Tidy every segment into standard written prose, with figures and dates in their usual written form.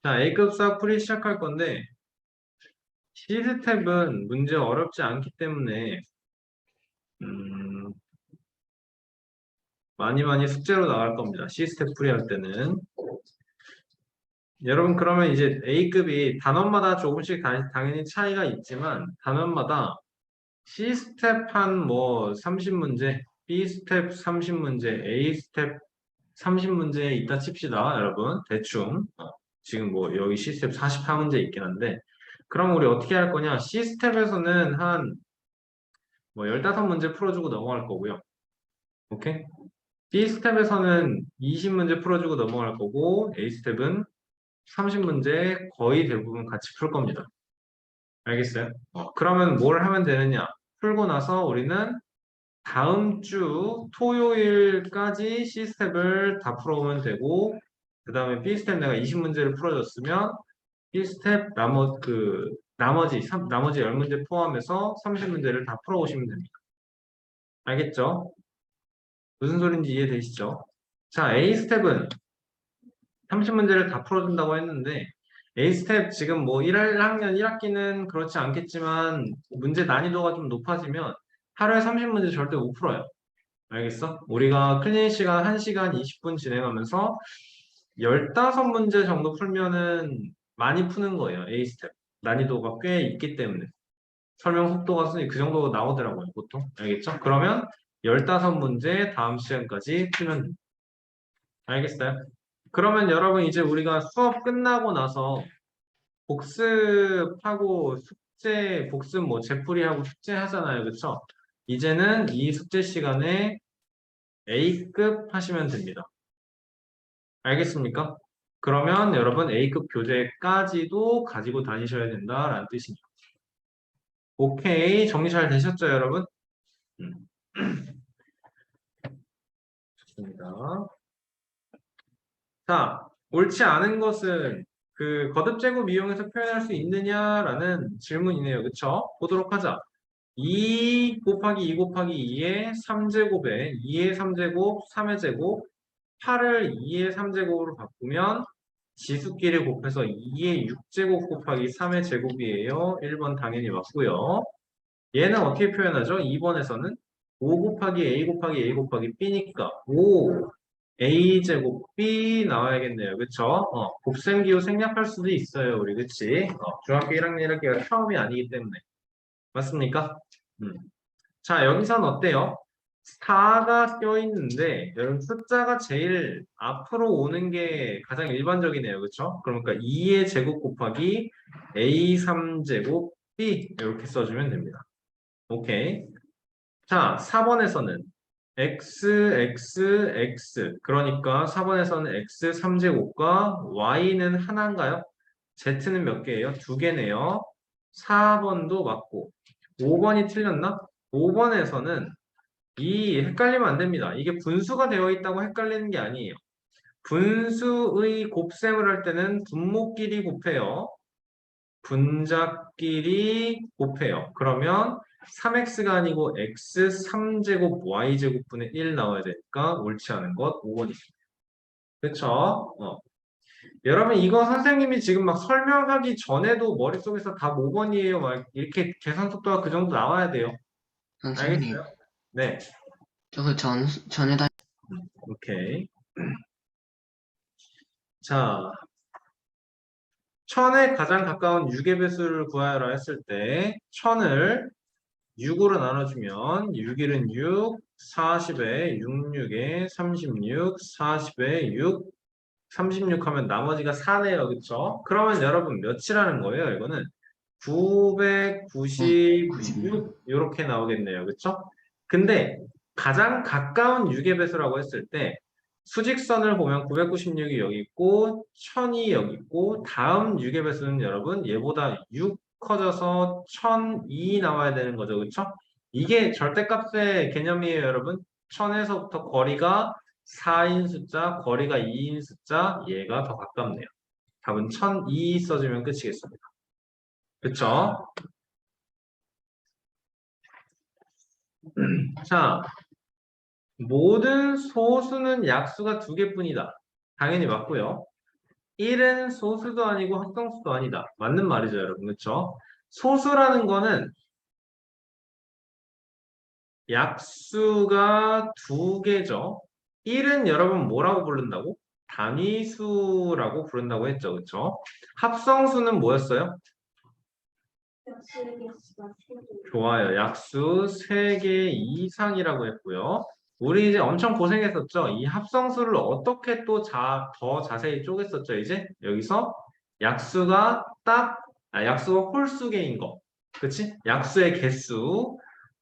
자, A급 수학 풀이 시작할 건데, C스텝은 문제 어렵지 않기 때문에, 음, 많이 숙제로 나갈 겁니다. C스텝 풀이 할 때는. 여러분, 그러면 이제 A급이 단원마다 조금씩 당연히 차이가 있지만, 단원마다 C스텝 한 뭐 30문제, B스텝 30문제, A스텝 30문제 있다 칩시다, 여러분. 대충. 지금 뭐 여기 C스텝 44문제 있긴 한데, 그럼 우리 어떻게 할 거냐? C스텝에서는 한 뭐 15문제 풀어주고 넘어갈 거고요. 오케이? B스텝에서는 20문제 풀어주고 넘어갈 거고, A스텝은 30문제 거의 대부분 같이 풀 겁니다. 알겠어요? 그러면 뭘 하면 되느냐? 풀고 나서 우리는 다음 주 토요일까지 C스텝을 다 풀어오면 되고, 그 다음에 B스텝 내가 20문제를 풀어줬으면, B스텝 나머지 10문제 포함해서 30문제를 다 풀어오시면 됩니다. 알겠죠? 무슨 소린지 이해되시죠? 자, A스텝은 30문제를 다 풀어준다고 했는데, A스텝 지금 뭐 1학년 1학기는 그렇지 않겠지만, 문제 난이도가 좀 높아지면 하루에 30문제 절대 못 풀어요. 알겠어? 우리가 클리닉 시간 1시간 20분 진행하면서 15문제 정도 풀면은 많이 푸는 거예요. A스텝. 난이도가 꽤 있기 때문에. 설명 속도가 그 정도 나오더라고요, 보통. 알겠죠? 그러면 15문제 다음 시간까지 풀면 됩니다. 알겠어요? 그러면 여러분 이제 우리가 수업 끝나고 나서 복습하고 복습 뭐 재풀이하고 숙제 하잖아요. 그쵸? 이제는 이 숙제 시간에 A급 하시면 됩니다. 알겠습니까? 그러면 여러분 A급 교재까지도 가지고 다니셔야 된다라는 뜻입니다. 오케이. 정리 잘 되셨죠, 여러분? 음, 좋습니다. 자, 옳지 않은 것은 그 거듭 제곱 이용해서 표현할 수 있느냐라는 질문이네요. 그쵸? 보도록 하자. 2 곱하기 2 곱하기 2의 3제곱에 2의 3제곱, 3의 제곱, 8을 2의 3제곱으로 바꾸면 지수끼리 곱해서 2의 6제곱 곱하기 3의 제곱이에요. 1번 당연히 맞고요. 얘는 어떻게 표현하죠? 2번에서는 5 곱하기 A 곱하기 A 곱하기 B니까 5 A제곱 B 나와야겠네요. 그쵸? 곱셈기호 생략할 수도 있어요. 우리 그치? 중학교 1학년 1학기가 처음이 아니기 때문에. 맞습니까? 음. 자, 여기서는 어때요? 4가 껴있는데 여러분 숫자가 제일 앞으로 오는 게 가장 일반적이네요. 그쵸? 그러니까 2의 제곱 곱하기 A 3제곱 B 이렇게 써주면 됩니다. 오케이. 자, 4번에서는 x 그러니까 4번에서는 x 3제곱과 y는 하나인가요? z는 몇 개예요? 두 개네요. 4번도 맞고 5번이 틀렸나? 5번에서는 이 헷갈리면 안 됩니다. 이게 분수가 되어 있다고 헷갈리는 게 아니에요. 분수의 곱셈을 할 때는 분모끼리 곱해요. 분자끼리 곱해요. 그러면 3x가 아니고 x 3제곱 y제곱분의 1 나와야 되니까 옳지 않은 것 5번입니다. 그쵸? 여러분 이거 선생님이 지금 막 설명하기 전에도 머릿속에서 다 5번이에요. 막 이렇게 계산 속도가 그 정도 나와야 돼요. 선생님, 알겠어요? 네. 저그 전에다 오케이. 자, 1000에 가장 가까운 6의 배수를 구하라 했을 때 1000을 6으로 나눠주면 6일은 6, 40에 66에 36, 40에 6, 36 하면 나머지가 4네요. 그쵸? 그러면 여러분 몇이라는 거예요? 이거는 96. 996 이렇게 나오겠네요. 그쵸? 근데 가장 가까운 6의 배수라고 했을 때 수직선을 보면 996이 여기 있고 1000이 여기 있고 다음 6의 배수는 여러분 얘보다 6 커져서 1002 나와야 되는 거죠. 그쵸? 이게 절대값의 개념이에요, 여러분. 1000에서부터 거리가 4인 숫자, 거리가 2인 숫자, 얘가 더 가깝네요. 답은 1002 써주면 끝이겠습니다. 그쵸? 자, 모든 소수는 약수가 두 개뿐이다. 당연히 맞고요. 1은 소수도 아니고 합성수도 아니다. 맞는 말이죠, 여러분. 그렇죠? 소수라는 거는 약수가 두 개죠. 1은 여러분 뭐라고 부른다고? 단위수라고 부른다고 했죠. 그렇죠? 합성수는 뭐였어요? 좋아요. 약수 3개 이상이라고 했고요. 우리 이제 엄청 고생했었죠. 이 합성수를 어떻게 또 더 자세히 쪼갰었죠. 이제 여기서 약수가 홀수계인 거. 그치? 약수의 개수.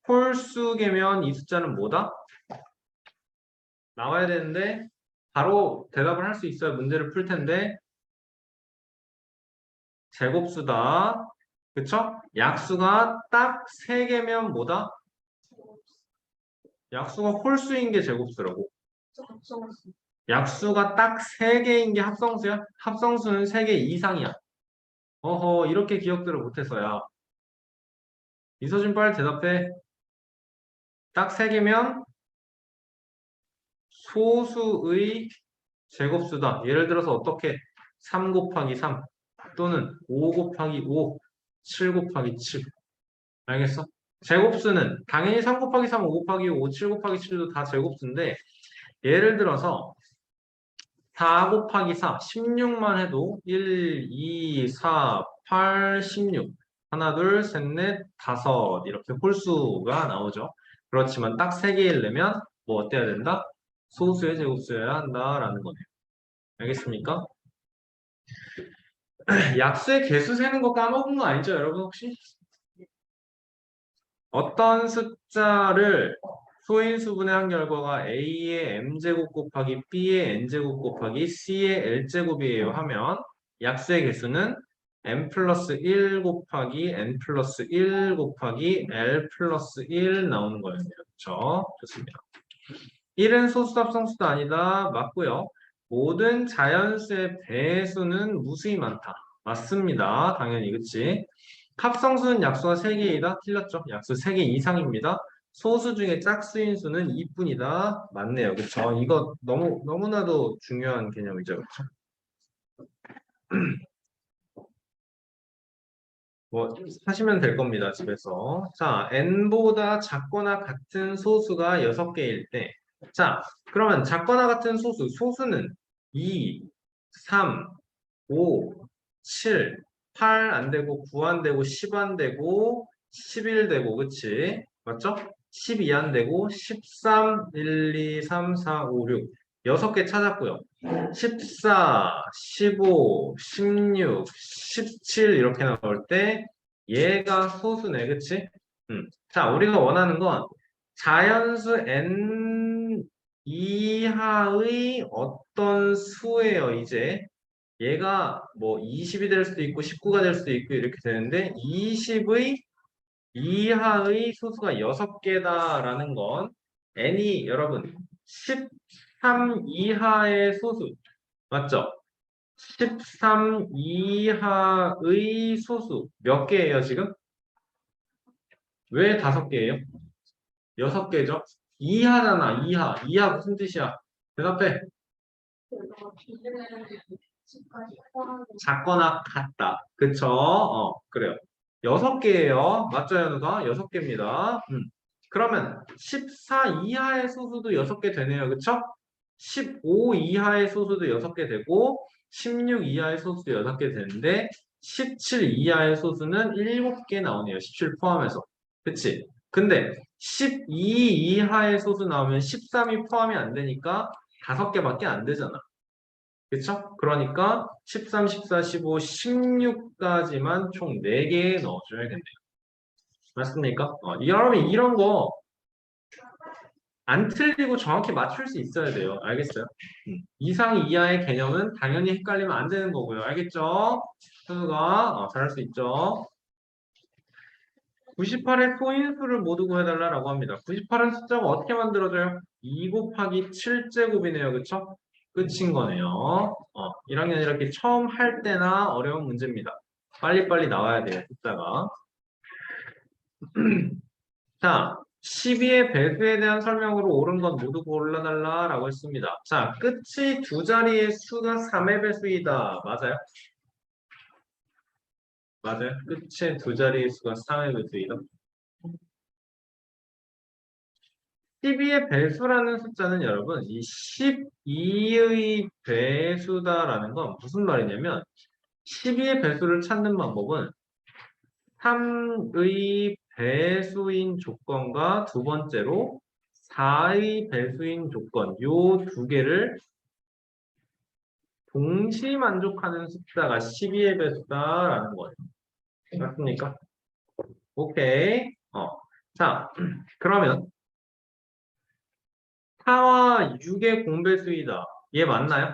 홀수계면 이 숫자는 뭐다? 나와야 되는데 바로 대답을 할 수 있어야 문제를 풀 텐데 제곱수다. 그쵸? 약수가 딱 3개면 뭐다? 약수가 홀수인 게 제곱수라고. 약수가 딱 3개인 게 합성수야? 합성수는 3개 이상이야. 어허, 이렇게 기억들을 못해서야. 이서준 빨리 대답해. 딱 3개면 소수의 제곱수다. 예를 들어서 어떻게? 3 곱하기 3 또는 5 곱하기 5, 7 곱하기 7. 알겠어? 제곱수는 당연히 3 곱하기 3, 5 곱하기 5, 7 곱하기 7도 다 제곱수인데 예를 들어서 4 곱하기 4, 16만 해도 1, 2, 4, 8, 16 하나, 둘, 셋, 넷, 다섯 이렇게 홀수가 나오죠. 그렇지만 딱 3개이려면 뭐 어때야 된다? 소수의 제곱수여야 한다라는 거네요. 알겠습니까? 약수의 개수 세는 거 까먹은 거 아니죠, 여러분 혹시? 어떤 숫자를 소인수분의 한 결과가 A의 M제곱 곱하기 B의 N제곱 곱하기 C의 L제곱이에요 하면 약수의 개수는 M 플러스 1 곱하기 N 플러스 1 곱하기 L 플러스 1 나오는 거예요. 그렇죠? 좋습니다. 1은 소수도 합성수도 아니다. 맞고요. 모든 자연수의 배수는 무수히 많다. 맞습니다. 당연히 그치? 합성수는 약수가 3개이다. 틀렸죠? 약수 3개 이상입니다. 소수 중에 짝수인 수는 2뿐이다. 맞네요. 그쵸? 이거 너무나도 중요한 개념이죠. 그쵸? 뭐 하시면 될 겁니다. 집에서. 자, n보다 작거나 같은 소수가 6개일 때. 자, 그러면 작거나 같은 소수는 2, 3, 5, 7, 8 안 되고 9 안 되고 10 안 되고 11 되고 그치? 맞죠? 12 안 되고 13, 1, 2, 3, 4, 5, 6 6개 찾았고요. 14, 15, 16, 17 이렇게 나올 때 얘가 소수네. 그치? 자, 우리가 원하는 건 자연수 n 이하의 어떤 수예요, 이제. 얘가 뭐 20이 될 수도 있고 19가 될 수도 있고 이렇게 되는데 20의 이하의 소수가 6개다라는 건 n이 여러분 13 이하의 소수 맞죠? 13 이하의 소수 몇 개예요 지금? 왜 5개예요? 6개죠? 이하잖아 이하 이하 무슨 뜻이야? 대답해. 작거나 같다. 그쵸? 그래요. 6개예요. 맞죠, 현우가? 6개입니다. 그러면 14 이하의 소수도 6개 되네요. 그쵸? 15 이하의 소수도 6개 되고 16 이하의 소수도 6개 되는데 17 이하의 소수는 7개 나오네요. 17 포함해서. 그치? 근데 12 이하의 소수 나오면 13이 포함이 안 되니까 5개밖에 안 되잖아. 그쵸? 그러니까 13, 14, 15, 16까지만 총 4개 넣어줘야겠네요. 맞습니까? 여러분 이런 거 안 틀리고 정확히 맞출 수 있어야 돼요. 알겠어요? 이상 이하의 개념은 당연히 헷갈리면 안 되는 거고요. 알겠죠? 현우가 잘할 수 있죠? 98의 소인수를 모두 구해달라고 합니다. 98은 숫자가 어떻게 만들어져요? 2 곱하기 7제곱이네요. 그쵸? 끝인 거네요. 1학년 이렇게 처음 할 때나 어려운 문제입니다. 빨리빨리 나와야 돼요. 숫자가. 자, 12의 배수에 대한 설명으로 옳은 건 모두 골라달라라고 했습니다. 자, 끝이 두 자리의 수가 3의 배수이다. 맞아요? 맞아요. 끝의 두 자리의 수가 3의 배수이다. 12의 배수라는 숫자는 여러분, 이 12의 배수다라는 건 무슨 말이냐면, 12의 배수를 찾는 방법은 3의 배수인 조건과 두 번째로 4의 배수인 조건, 요 두 개를 동시 만족하는 숫자가 12의 배수다라는 거예요. 맞습니까? 오케이. 자, 그러면 4와 6의 공배수이다. 얘 맞나요?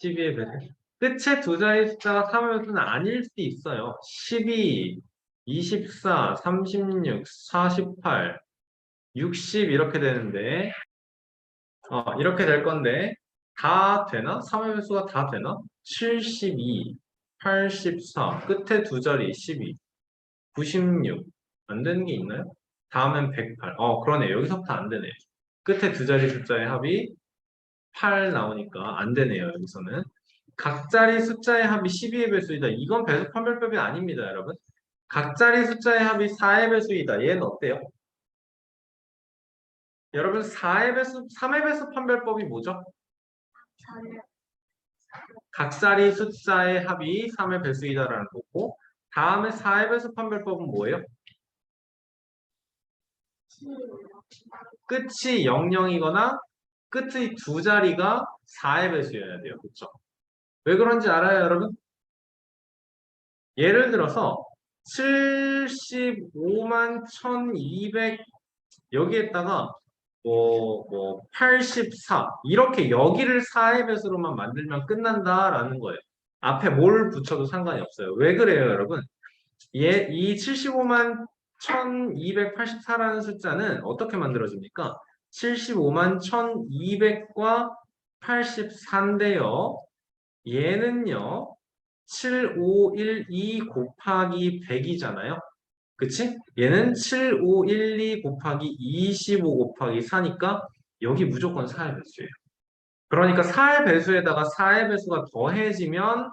12의 배수. 끝에 두 자리 숫자가 3의 배수는 아닐 수도 있어요. 12, 24, 36, 48, 60 이렇게 되는데 이렇게 될 건데 다 되나? 3의 배수가 다 되나? 72, 84, 끝에 두 자리 12, 96. 안 되는 게 있나요? 다음엔 108. 그러네. 여기서부터 안 되네. 끝에 두 자리 숫자의 합이 8 나오니까 안 되네요. 여기서는. 각 자리 숫자의 합이 12의 배수이다. 이건 배수 판별법이 아닙니다, 여러분. 각 자리 숫자의 합이 4의 배수이다. 얘는 어때요? 여러분 4의 배수, 3의 배수 판별법이 뭐죠? 각 자리 숫자의 합이 3의 배수이다라는 거고 다음에 4의 배수 판별법은 뭐예요? 끝이 00이거나 끝의 두 자리가 4의 배수여야 돼요. 그렇죠? 왜 그런지 알아요, 여러분? 예를 들어서 75만 1200 여기에다가 84 이렇게 여기를 4의 배수로만 만들면 끝난다라는 거예요. 앞에 뭘 붙여도 상관이 없어요. 왜 그래요, 여러분? 이 75만 1284라는 숫자는 어떻게 만들어집니까? 75만 1200과 84인데요. 얘는요. 7512 곱하기 100이잖아요. 그치? 얘는 7512 곱하기 25 곱하기 4니까 여기 무조건 4의 배수예요. 그러니까 4의 배수에다가 4의 배수가 더해지면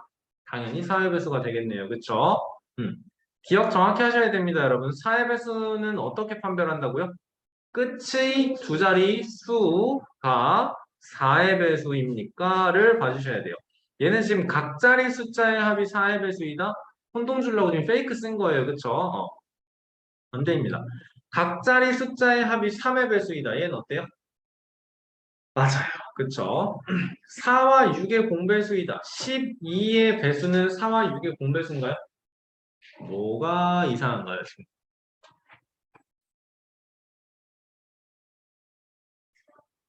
당연히 4의 배수가 되겠네요. 그쵸? 음. 기억 정확히 하셔야 됩니다, 여러분. 4의 배수는 어떻게 판별한다고요? 끝의 두 자리 수가 4의 배수입니까?를 봐주셔야 돼요. 얘는 지금 각 자리 숫자의 합이 4의 배수이다? 혼동 주려고 지금 페이크 쓴 거예요. 그쵸? 안 됩니다. 각 자리 숫자의 합이 3의 배수이다. 얘는 어때요? 맞아요. 그쵸? 4와 6의 공배수이다. 12의 배수는 4와 6의 공배수인가요? 뭐가 이상한가요, 지금?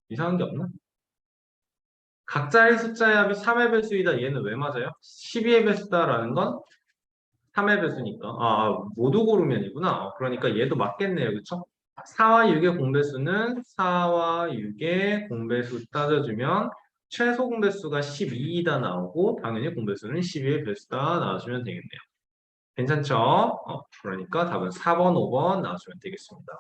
이상한 게 없나? 각 자리 숫자의 합이 3의 배수이다. 얘는 왜 맞아요? 12의 배수다라는 건 3의 배수니까. 모두 고르면이구나. 그러니까 얘도 맞겠네요. 그쵸? 4와 6의 공배수는 4와 6의 공배수 따져주면 최소 공배수가 12이다 나오고 당연히 공배수는 12의 배수다 나와주면 되겠네요. 괜찮죠? 그러니까 답은 4번, 5번 나와주면 되겠습니다.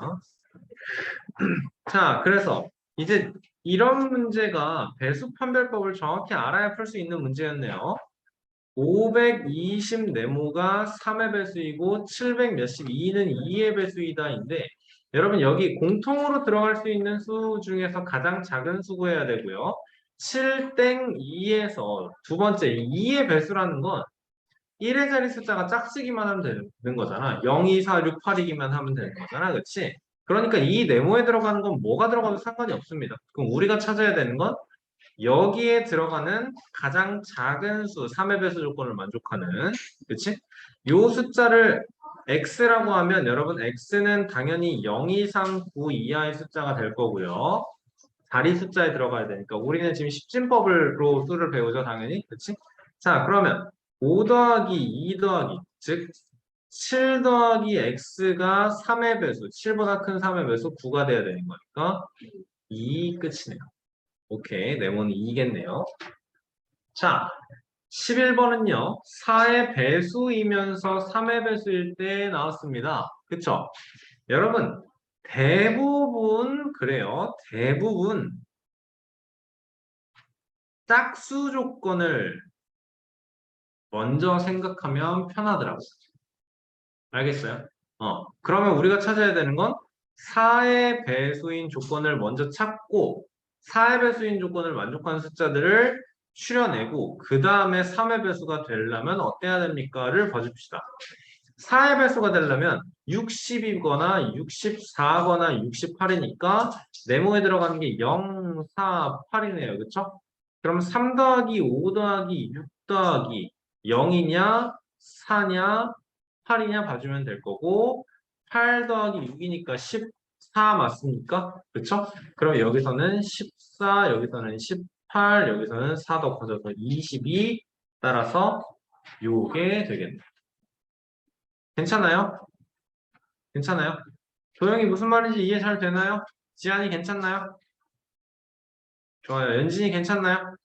자, 그래서 이제 이런 문제가 배수 판별법을 정확히 알아야 풀 수 있는 문제였네요. 520 네모가 3의 배수이고 700 몇십 2는 2의 배수이다인데 여러분 여기 공통으로 들어갈 수 있는 수 중에서 가장 작은 수 구해야 되고요. 7땡 2에서 두 번째 2의 배수라는 건 1의 자리 숫자가 짝수기만 하면 되는 거잖아. 0, 2, 4, 6, 8이기만 하면 되는 거잖아. 그치? 그러니까 이 네모에 들어가는 건 뭐가 들어가도 상관이 없습니다. 그럼 우리가 찾아야 되는 건 여기에 들어가는 가장 작은 수, 3의 배수 조건을 만족하는, 그치? 요 숫자를 x라고 하면 여러분 x는 당연히 0 이상 9 이하의 숫자가 될 거고요. 자리 숫자에 들어가야 되니까 우리는 지금 십진법으로 수를 배우죠, 당연히. 그치? 자, 그러면 5 더하기 2 더하기, 즉 7 더하기 x가 3의 배수, 7보다 큰 3의 배수 9가 돼야 되는 거니까 2 끝이네요. 오케이, 네모는 2겠네요. 자, 11번은요, 4의 배수이면서 3의 배수일 때 나왔습니다. 그쵸? 여러분, 대부분, 그래요. 대부분, 짝수 조건을 먼저 생각하면 편하더라고요. 알겠어요? 그러면 우리가 찾아야 되는 건 4의 배수인 조건을 먼저 찾고 4의 배수인 조건을 만족하는 숫자들을 추려내고 그 다음에 3의 배수가 되려면 어때야 됩니까?를 봐줍시다. 4의 배수가 되려면 60이거나 64거나 68이니까 네모에 들어가는 게 0, 4, 8이네요. 그쵸? 그럼 3 더하기 5 더하기 6 더하기 0이냐 4냐 8이냐 봐주면 될 거고 8 더하기 6이니까 14 맞습니까? 그쵸? 그럼 여기서는 14, 여기서는 18, 여기서는 4 더 커져서 22 따라서 요게 되겠네. 괜찮아요? 괜찮아요? 도영이 무슨 말인지 이해 잘 되나요? 지안이 괜찮나요? 좋아요. 연진이 괜찮나요?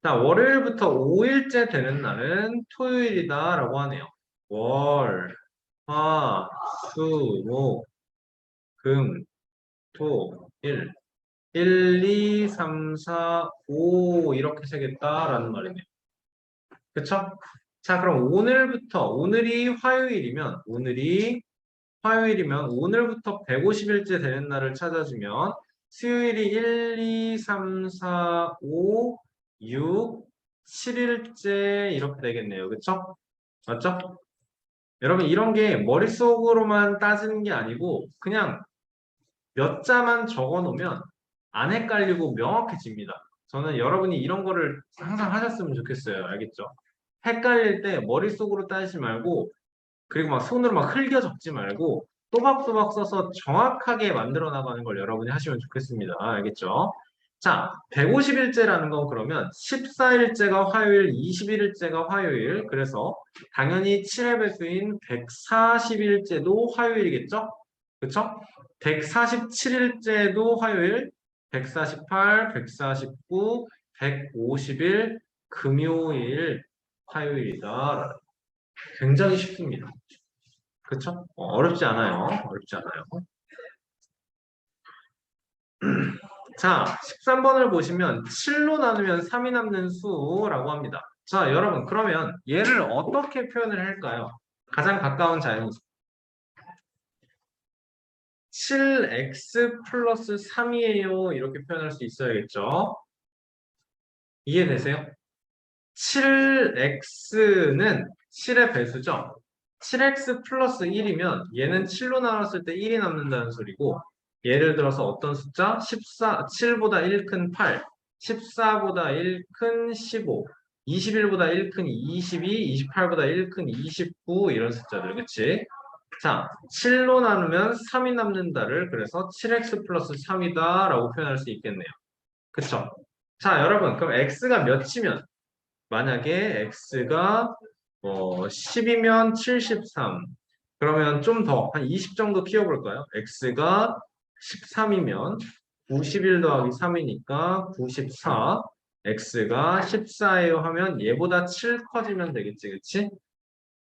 자, 월요일부터 5일째 되는 날은 토요일이다 라고 하네요. 월, 화, 수, 목, 금, 토, 일. 1, 2, 3, 4, 5 이렇게 세겠다라는 말이네요. 그쵸? 자, 그럼 오늘이 화요일이면 오늘부터 150일째 되는 날을 찾아주면 수요일이 1, 2, 3, 4, 5, 6, 7일째 이렇게 되겠네요. 그쵸? 맞죠? 여러분 이런 게 머릿속으로만 따지는 게 아니고 그냥 몇 자만 적어 놓으면 안 헷갈리고 명확해집니다. 저는 여러분이 이런 거를 항상 하셨으면 좋겠어요. 알겠죠? 헷갈릴 때 머릿속으로 따지지 말고 그리고 막 손으로 막 흘겨 적지 말고 또박또박 써서 정확하게 만들어 나가는 걸 여러분이 하시면 좋겠습니다. 알겠죠? 자, 150일째라는 건 그러면 14일째가 화요일, 21일째가 화요일. 그래서 당연히 7의 배수인 140일째도 화요일이겠죠? 그쵸? 147일째도 화요일, 148, 149, 150일, 금요일, 화요일이다. 굉장히 쉽습니다. 그쵸? 어렵지 않아요. 어렵지 않아요. 자, 13번을 보시면 7로 나누면 3이 남는 수라고 합니다. 자, 여러분, 그러면 얘를 어떻게 표현을 할까요? 가장 가까운 자연수. 7x 플러스 3이에요. 이렇게 표현할 수 있어야겠죠? 이해되세요? 7x는 7의 배수죠? 7x 플러스 1이면 얘는 7로 나눴을 때 1이 남는다는 소리고 예를 들어서 어떤 숫자? 7보다 1 큰 8, 14보다 1 큰 15, 21보다 1 큰 22, 28보다 1 큰 29 이런 숫자들, 그치? 자, 7로 나누면 3이 남는다를 그래서 7x 플러스 3이다 라고 표현할 수 있겠네요. 그쵸? 자, 여러분, 그럼 x가 몇이면 만약에 x가 10이면 73. 그러면 좀 더, 한 20 정도 키워볼까요? x가 13이면 91 더하기 3이니까 94. x가 14예요 하면 얘보다 7 커지면 되겠지, 그치?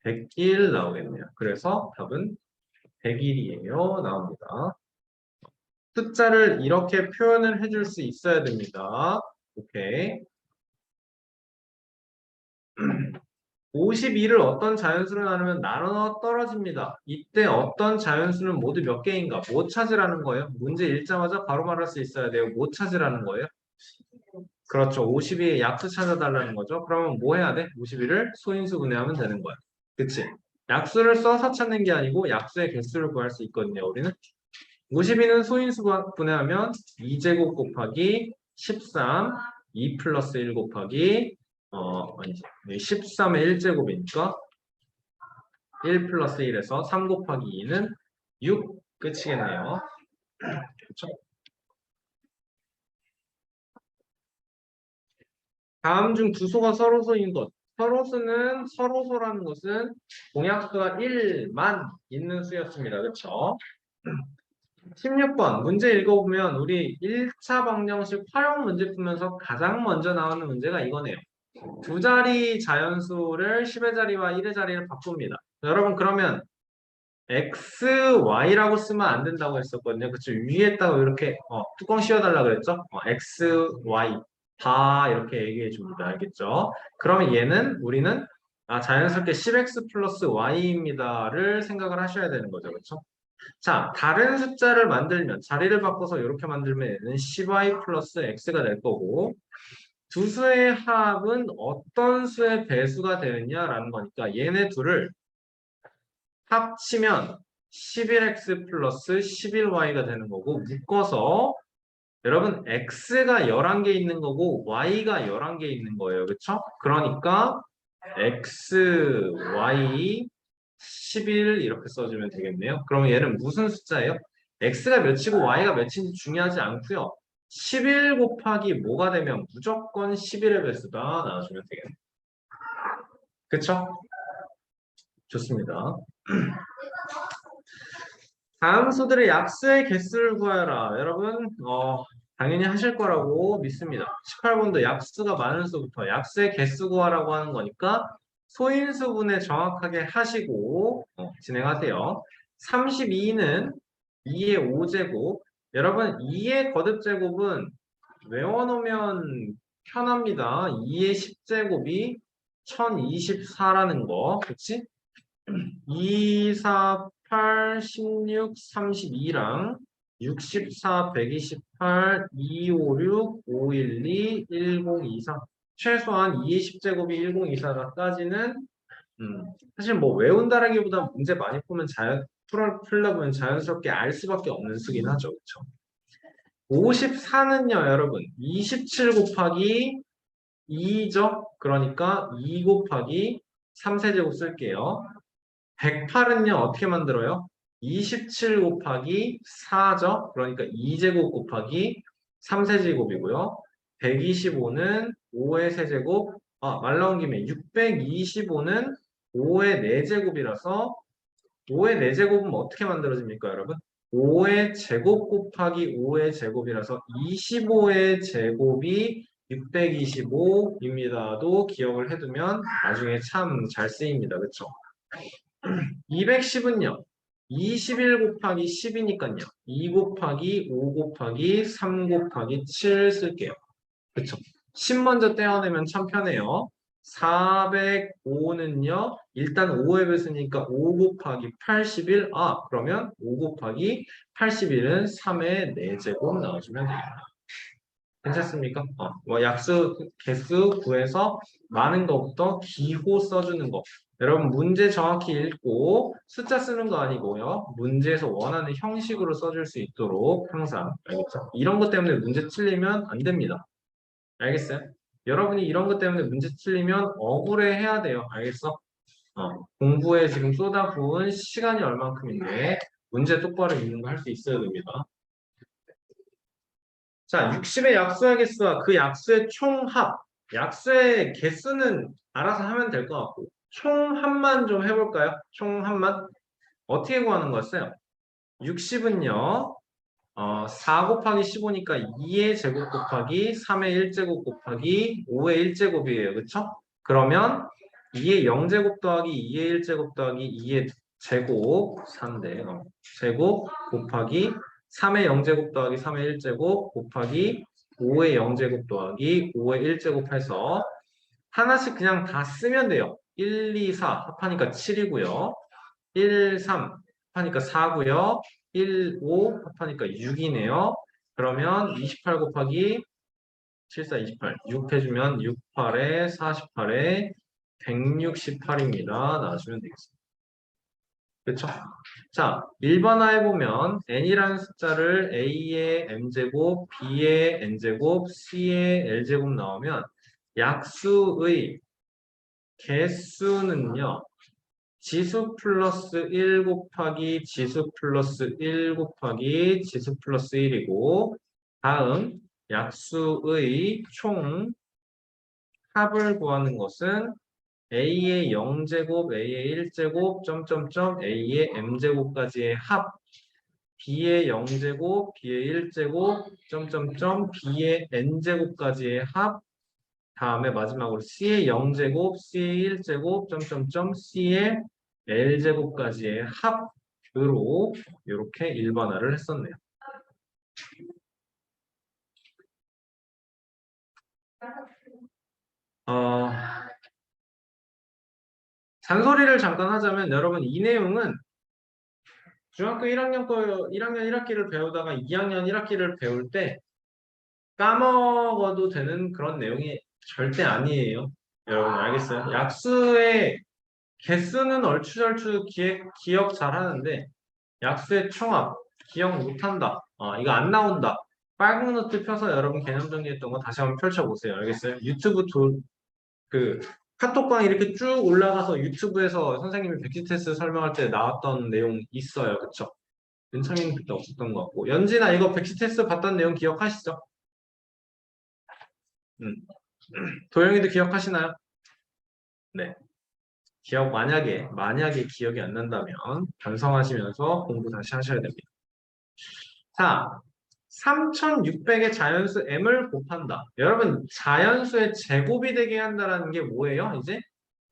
101 나오겠네요. 그래서 답은 101이에요. 나옵니다. 숫자를 이렇게 표현을 해줄 수 있어야 됩니다. 오케이. 52를 어떤 자연수로 나누면 나눠 떨어집니다. 이때 어떤 자연수는 모두 몇 개인가? 뭐 찾으라는 거예요? 문제 읽자마자 바로 말할 수 있어야 돼요. 뭐 찾으라는 거예요? 그렇죠. 52의 약수 찾아달라는 거죠. 그러면 뭐 해야 돼? 52를 소인수 분해하면 되는 거야. 그치? 약수를 써서 찾는 게 아니고 약수의 개수를 구할 수 있거든요. 우리는 52는 소인수 분해하면 2제곱 곱하기 13, 2 플러스 1 곱하기 아니지. 13의 1제곱이니까 1 플러스 1에서 3 곱하기 2는 6 끝이겠네요. 그렇죠? 다음 중 두소가 서로소인 것. 서로소라는 것은 공약수가 1만 있는 수였습니다. 그렇죠? 16번 문제 읽어보면 우리 1차 방정식 활용 문제 풀면서 가장 먼저 나오는 문제가 이거네요. 두 자리 자연수를 10의 자리와 1의 자리를 바꿉니다. 여러분 그러면 x, y라고 쓰면 안 된다고 했었거든요. 그쵸? 위에다가 이렇게 뚜껑 씌워달라 그랬죠? x, y 다 이렇게 얘기해 줍니다. 알겠죠? 그러면 얘는 우리는 자연스럽게 10x 플러스 y입니다를 생각을 하셔야 되는 거죠. 그쵸? 자, 다른 숫자를 만들면 자리를 바꿔서 이렇게 만들면 얘는 10y 플러스 x가 될 거고 두 수의 합은 어떤 수의 배수가 되느냐라는 거니까 얘네 둘을 합치면 11x 플러스 11y가 되는 거고 묶어서 여러분 x가 11개 있는 거고 y가 11개 있는 거예요. 그렇죠? 그러니까 x, y 11 이렇게 써주면 되겠네요. 그러면 얘는 무슨 숫자예요? x가 몇이고 y가 몇인지 중요하지 않고요. 11 곱하기 뭐가 되면 무조건 11의 배수다 나와주면 되겠네요. 그쵸? 좋습니다. 다음 수들의 약수의 개수를 구하여라. 여러분, 당연히 하실 거라고 믿습니다. 18번도 약수가 많은 수부터 약수의 개수 구하라고 하는 거니까 소인수분해 정확하게 하시고 진행하세요. 32는 2의 5제곱. 여러분, 2의 거듭제곱은 외워놓으면 편합니다. 2의 10제곱이 1024라는 거. 그치? 2, 4, 8, 16, 32랑 64, 128, 256, 512, 1024 최소한 2의 10제곱이 1024까지는 사실 뭐 외운다라기보다 문제 많이 풀면 풀다 보면 자연스럽게 알 수밖에 없는 수긴 하죠. 그렇죠? 54는요, 여러분 27 곱하기 2죠? 그러니까 2 곱하기 3세제곱 쓸게요. 108은요, 어떻게 만들어요? 27 곱하기 4죠? 그러니까 2제곱 곱하기 3세제곱이고요. 125는 5의 세제곱, 말 나온 김에 625는 5의 4제곱이라서 5의 4제곱은 어떻게 만들어집니까, 여러분? 5의 제곱 곱하기 5의 제곱이라서 25의 제곱이 625입니다도 기억을 해두면 나중에 참 잘 쓰입니다. 그쵸? 210은요. 21 곱하기 10이니까요. 2 곱하기 5 곱하기 3 곱하기 7 쓸게요. 그쵸? 10 먼저 떼어내면 참 편해요. 405는요. 일단 5의 배수니까 5 곱하기 81. 그러면 5 곱하기 81은 3의 4제곱 나와주면 되겠다. 괜찮습니까? 뭐 약수, 개수 구해서 많은 것부터 기호 써주는 거. 여러분 문제 정확히 읽고 숫자 쓰는 거 아니고요. 문제에서 원하는 형식으로 써줄 수 있도록 항상 알겠죠? 이런 것 때문에 문제 틀리면 안 됩니다. 알겠어요? 여러분이 이런 것 때문에 문제 틀리면 억울해 해야 돼요. 알겠어? 공부에 지금 쏟아부은 시간이 얼만큼인데 문제 똑바로 읽는 거 할 수 있어야 됩니다. 자, 60의 약수의 개수와 그 약수의 총합. 약수의 개수는 알아서 하면 될 것 같고 총합만 좀 해볼까요? 총합만 어떻게 구하는 거였어요? 60은요 4 곱하기 15니까 2의 제곱 곱하기 3의 1제곱 곱하기 5의 1제곱이에요. 그쵸? 그러면 2의 0제곱 더하기 2의 1제곱 더하기 2의 제곱 4인데 제곱 곱하기 3의 0제곱 더하기 3의 1제곱 곱하기 5의 0제곱 더하기 5의 1제곱 해서 하나씩 그냥 다 쓰면 돼요. 1, 2, 4 합하니까 7이고요. 1, 3 합하니까 4고요. 1, 5 합하니까 6이네요. 그러면 28 곱하기 7, 4, 28. 6 해주면 6, 8에 48에 168입니다. 나와주면 되겠습니다. 그렇죠? 자, 일반화해보면 n이라는 숫자를 a의 m제곱, b의 n제곱, c의 l제곱 나오면 약수의 개수는요. 지수 플러스 1 곱하기 지수 플러스 1 곱하기 지수 플러스 1이고 다음 약수의 총 합을 구하는 것은 a의 0제곱, a의 1제곱, 점점점 a의 m제곱까지의 합 b의 0제곱, b의 1제곱, 점점점, b의 n제곱까지의 합, 다음에 마지막으로 c의 0제곱, c의 1제곱, 점점점, c의 l제곱까지의 합으로 이렇게 일반화를 했었네요. 잔소리를 잠깐 하자면 여러분 이 내용은 중학교 1학년 1학년 1학기를 배우다가 2학년 1학기를 배울 때 까먹어도 되는 그런 내용이 절대 아니에요. 여러분 알겠어요? 약수의 개수는 얼추절추 기억 잘 하는데 약수의 총합 기억 못한다. 이거 안 나온다. 빨간 노트 펴서 여러분 개념 정리했던 거 다시 한번 펼쳐보세요. 알겠어요? 유튜브 그 카톡방 이렇게 쭉 올라가서 유튜브에서 선생님이 백지 테스트 설명할 때 나왔던 내용 있어요. 그쵸? 윤창이는 그때 없었던 것 같고. 연진아 이거 백지 테스트 봤던 내용 기억하시죠? 음. 도영이도 기억하시나요? 네. 만약에 기억이 안 난다면 반성하시면서 공부 다시 하셔야 됩니다. 자, 3600의 자연수 m을 곱한다. 여러분, 자연수의 제곱이 되게 한다는 게 뭐예요? 이제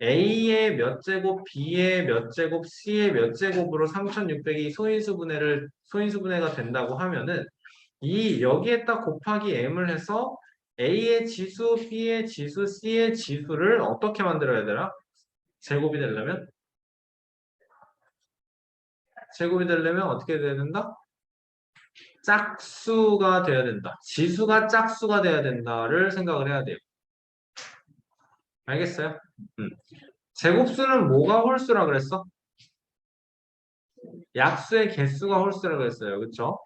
a의 몇 제곱, b의 몇 제곱, c의 몇 제곱으로 3600이 소인수분해가 된다고 하면은 여기에 딱 곱하기 m을 해서 a의 지수, b의 지수, c의 지수를 어떻게 만들어야 되나? 제곱이 되려면 어떻게 돼야 된다? 짝수가 돼야 된다. 지수가 짝수가 돼야 된다를 생각을 해야 돼요. 알겠어요? 제곱수는 뭐가 홀수라 그랬어? 약수의 개수가 홀수라 그랬어요. 그쵸?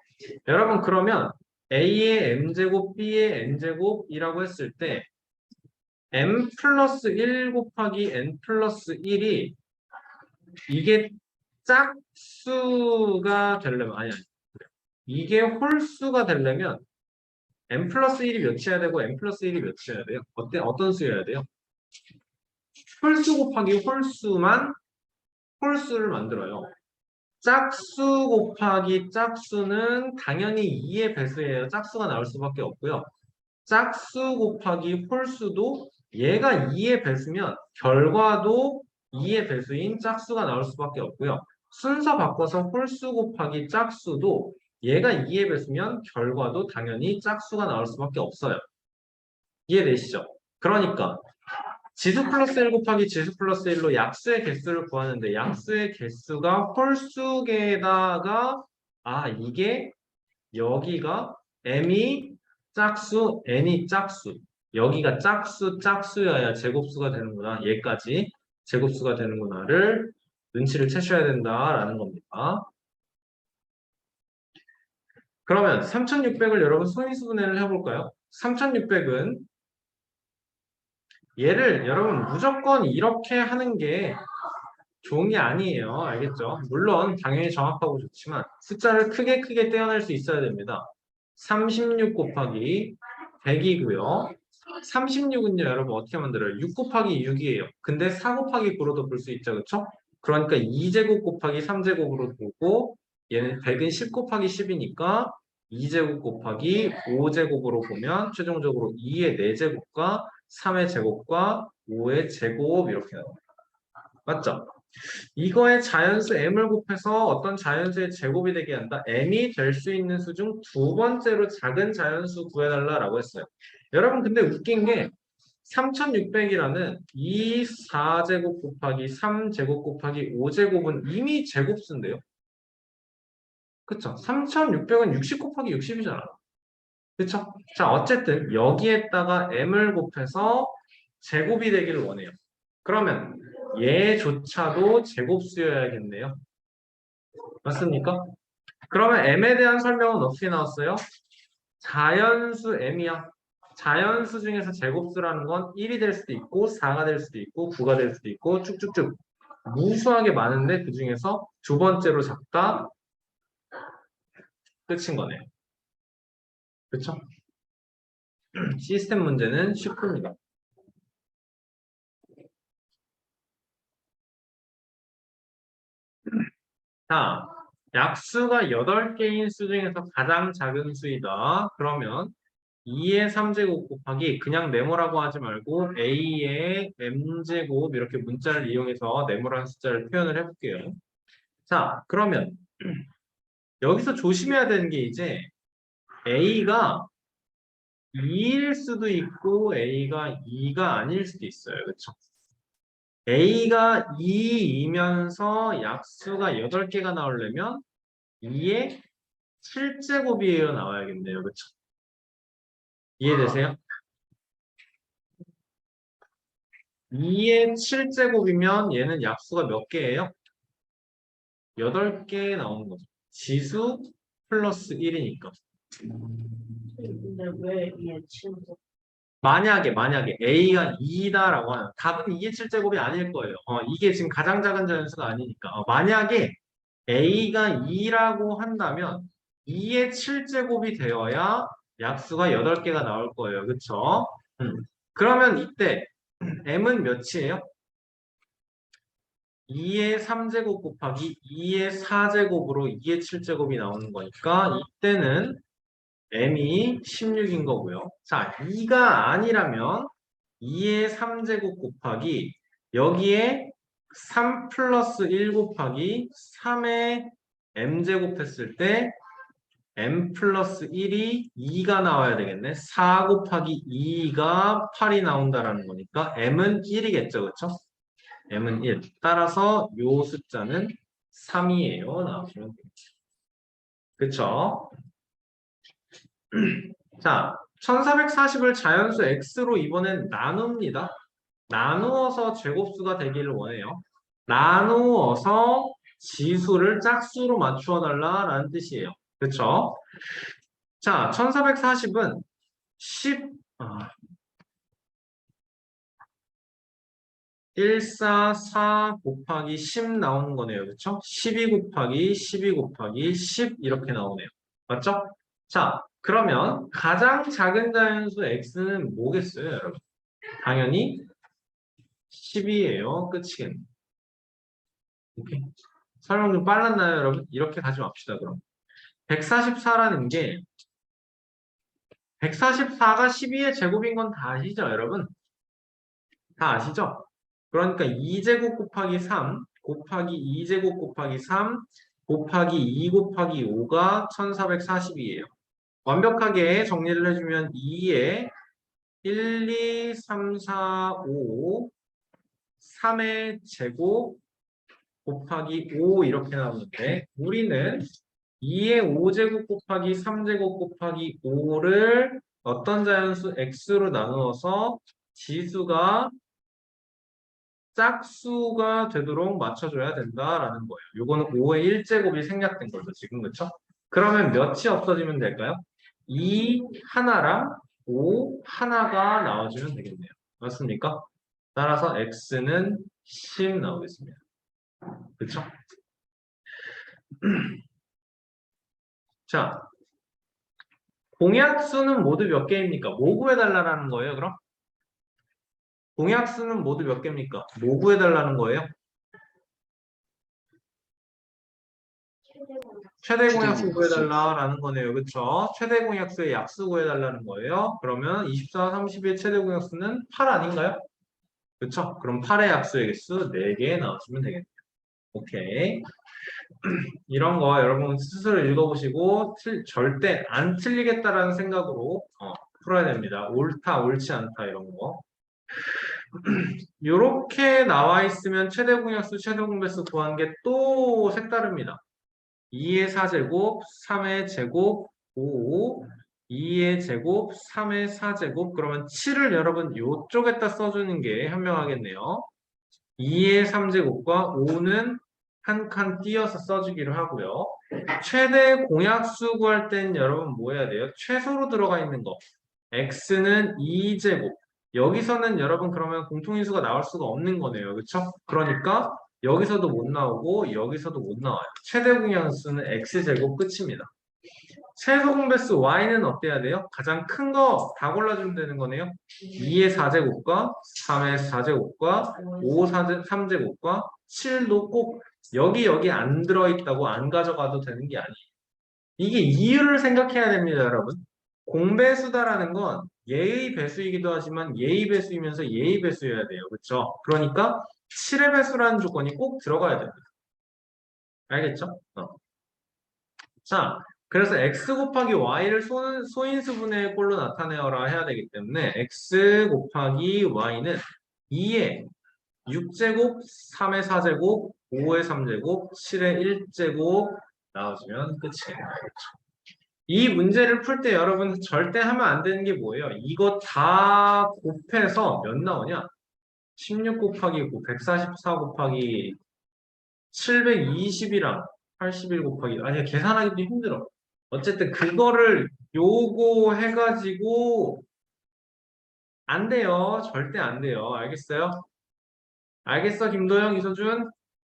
여러분 그러면 A의 m제곱, B의 n제곱이라고 했을 때 m 플러스 1 곱하기 n 플러스 1이 이게 짝수가 되려면 아니 이게 홀수가 되려면 n 플러스 1이 몇이어야 되고 n 플러스 1이 몇이어야 돼요? 어떤 수여야 돼요? 홀수 곱하기 홀수만 홀수를 만들어요. 짝수 곱하기 짝수는 당연히 2의 배수예요. 짝수가 나올 수밖에 없고요. 짝수 곱하기 홀수도 얘가 2의 배수면 결과도 2의 배수인 짝수가 나올 수밖에 없고요. 순서 바꿔서 홀수 곱하기 짝수도 얘가 2의 배수면 결과도 당연히 짝수가 나올 수밖에 없어요. 이해되시죠? 그러니까 지수 플러스 1 곱하기 지수 플러스 1로 약수의 개수를 구하는데 약수의 개수가 홀수계에다가 이게 여기가 m이 짝수, n이 짝수 여기가 짝수여야 제곱수가 되는구나 얘까지 제곱수가 되는구나를 눈치를 채셔야 된다라는 겁니다. 그러면 3600을 여러분 소인수분해를 해볼까요? 3600은 얘를 여러분 무조건 이렇게 하는 게 좋은 게 아니에요. 알겠죠? 물론 당연히 정확하고 좋지만 숫자를 크게 떼어낼 수 있어야 됩니다. 36 곱하기 100이고요. 36은요 여러분 어떻게 만들어요? 6 곱하기 6이에요. 근데 4 곱하기 9로도 볼 수 있죠. 그쵸? 그러니까 2제곱 곱하기 3제곱으로 보고 얘는 100은 10 곱하기 10이니까 2제곱 곱하기 5제곱으로 보면 최종적으로 2의 4제곱과 3의 제곱과 5의 제곱 이렇게 나와요. 맞죠? 이거의 자연수 m을 곱해서 어떤 자연수의 제곱이 되게 한다. m이 될 수 있는 수 중 두 번째로 작은 자연수 구해달라고 했어요. 여러분 근데 웃긴 게 3600이라는 이 4제곱 곱하기 3제곱 곱하기 5제곱은 이미 제곱수인데요. 그쵸? 3600은 60 곱하기 60이잖아. 그쵸? 자 어쨌든 여기에다가 m을 곱해서 제곱이 되기를 원해요. 그러면 얘조차도 제곱수여야겠네요. 맞습니까? 그러면 m에 대한 설명은 어떻게 나왔어요? 자연수 m이야. 자연수 중에서 제곱수라는 건 1이 될 수도 있고 4가 될 수도 있고 9가 될 수도 있고 쭉쭉쭉 무수하게 많은데 그 중에서 두 번째로 작다 끝인 거네요. 그렇죠? 시스템 문제는 쉽습니다. 자, 약수가 8개인 수 중에서 가장 작은 수이다. 그러면 2의 3제곱 곱하기 그냥 네모라고 하지 말고 a의 m제곱 이렇게 문자를 이용해서 네모라는 숫자를 표현을 해볼게요. 자, 그러면 여기서 조심해야 되는 게 이제 a가 2일 수도 있고 A가 2가 아닐 수도 있어요. 그렇죠? A가 2이면서 약수가 8개가 나오려면 2의 7제곱이에요 나와야겠네요. 그렇죠? 이해되세요? 2의 7제곱이면 얘는 약수가 몇 개예요? 8개 나오는 거죠. 지수 플러스 1이니까. 근데 왜 이게 치는 만약에 A가 2다라고 하면 답은 2의 7제곱이 아닐 거예요. 이게 지금 가장 작은 자연수가 아니니까. 만약에 A가 2라고 한다면 2의 7제곱이 되어야 약수가 8개가 나올 거예요. 그쵸? 그러면 이때 M은 몇이에요? 2의 3제곱 곱하기 2의 4제곱으로 2의 7제곱이 나오는 거니까 이때는 M이 16인 거고요. 자, 2가 아니라면 2의 3제곱 곱하기 여기에 3 플러스 1 곱하기 3의 m제곱 했을 때 m 플러스 1이 2가 나와야 되겠네. 4 곱하기 2가 8이 나온다라는 거니까 m은 1이겠죠. 그렇죠? m은 1. 따라서 요 숫자는 3이에요. 나오시면 되겠죠. 그쵸? 자, 1440을 자연수 x로 이번엔 나눕니다. 나누어서 제곱수가 되기를 원해요. 나누어서 지수를 짝수로 맞추어 달라라는 뜻이에요. 그렇죠? 자, 1440은 144 곱하기 10 나오는 거네요. 그렇죠? 12 곱하기 12 곱하기 10 이렇게 나오네요. 맞죠? 자, 그러면 가장 작은 자연수 x는 뭐겠어요, 여러분? 당연히 10이에요. 끝이겠네. 오케이. 설명 좀 빨랐나요, 여러분? 이렇게 가지 맙시다, 그럼. 144라는 게 144가 12의 제곱인 건 다 아시죠, 여러분? 다 아시죠? 그러니까 2제곱 곱하기 3 곱하기 2제곱 곱하기 3 곱하기 2 곱하기 5가 1440이에요. 완벽하게 정리를 해주면 2에 1, 2, 3, 4, 5, 3의 제곱 곱하기 5 이렇게 나오는데 우리는 2의 5제곱 곱하기 3제곱 곱하기 5를 어떤 자연수 x로 나누어서 지수가 짝수가 되도록 맞춰줘야 된다라는 거예요. 요거는 5의 1제곱이 생략된 거죠. 지금 그쵸? 그러면 몇이 없어지면 될까요? 2 하나랑 5 하나가 나와주면 되겠네요. 맞습니까? 따라서 x는 10 나오겠습니다. 그쵸? 자, 공약수는 모두 몇 개입니까? 뭐 구해달라는 거예요, 그럼? 공약수는 모두 몇 개입니까? 뭐 구해달라는 거예요? 최대 공약수 구해달라는 거네요. 그쵸? 최대 공약수의 약수 구해달라는 거예요. 그러면 24, 30의 최대 공약수는 8 아닌가요? 그쵸? 그럼 8의 약수의 개수 4개 나와주면 되겠네요. 오케이. 이런 거 여러분 스스로 읽어보시고 절대 안 틀리겠다라는 생각으로 풀어야 됩니다. 옳다, 옳지 않다 이런 거. 이렇게 나와 있으면 최대 공약수, 최대 공배수 구하는 게 또 색다릅니다. 2의 4제곱, 3의 제곱, 5, 2의 제곱, 3의 4제곱. 그러면 7을 여러분 이쪽에다 써주는 게 현명하겠네요. 2의 3제곱과 5는 한 칸 띄어서 써주기로 하고요. 최대 공약수 구할 땐 여러분 뭐 해야 돼요? 최소로 들어가 있는 거. x는 2제곱. 여기서는 여러분 그러면 공통인수가 나올 수가 없는 거네요. 그렇죠? 그러니까 여기서도 못 나오고 여기서도 못 나와요. 최대 공약수는 x제곱 끝입니다. 최소 공배수 y는 어때야 돼요? 가장 큰 거 다 골라주면 되는 거네요. 2의 4제곱과 3의 4제곱과 5 3제곱과 7도 꼭 여기 안 들어있다고 안 가져가도 되는 게 아니에요. 이게 이유를 생각해야 됩니다, 여러분. 공배수다라는 건 예의 배수이기도 하지만 예의 배수이면서 예의 배수여야 돼요. 그렇죠? 그러니까 7의 배수라는 조건이 꼭 들어가야 됩니다. 알겠죠? 자, 그래서 x 곱하기 y를 소인수분의 꼴로 나타내어라 해야 되기 때문에 x 곱하기 y는 2의 6제곱, 3의 4제곱, 5의 3제곱, 7의 1제곱 나와주면 끝이에요. 이 문제를 풀 때 여러분 절대 하면 안 되는 게 뭐예요? 이거 다 곱해서 몇 나오냐? 16 곱하기 9, 144 곱하기 720이랑 81 곱하기 아니 계산하기도 힘들어. 어쨌든 그거를 요거 해가지고 안 돼요. 절대 안 돼요. 알겠어요? 알겠어, 김도영, 이소준?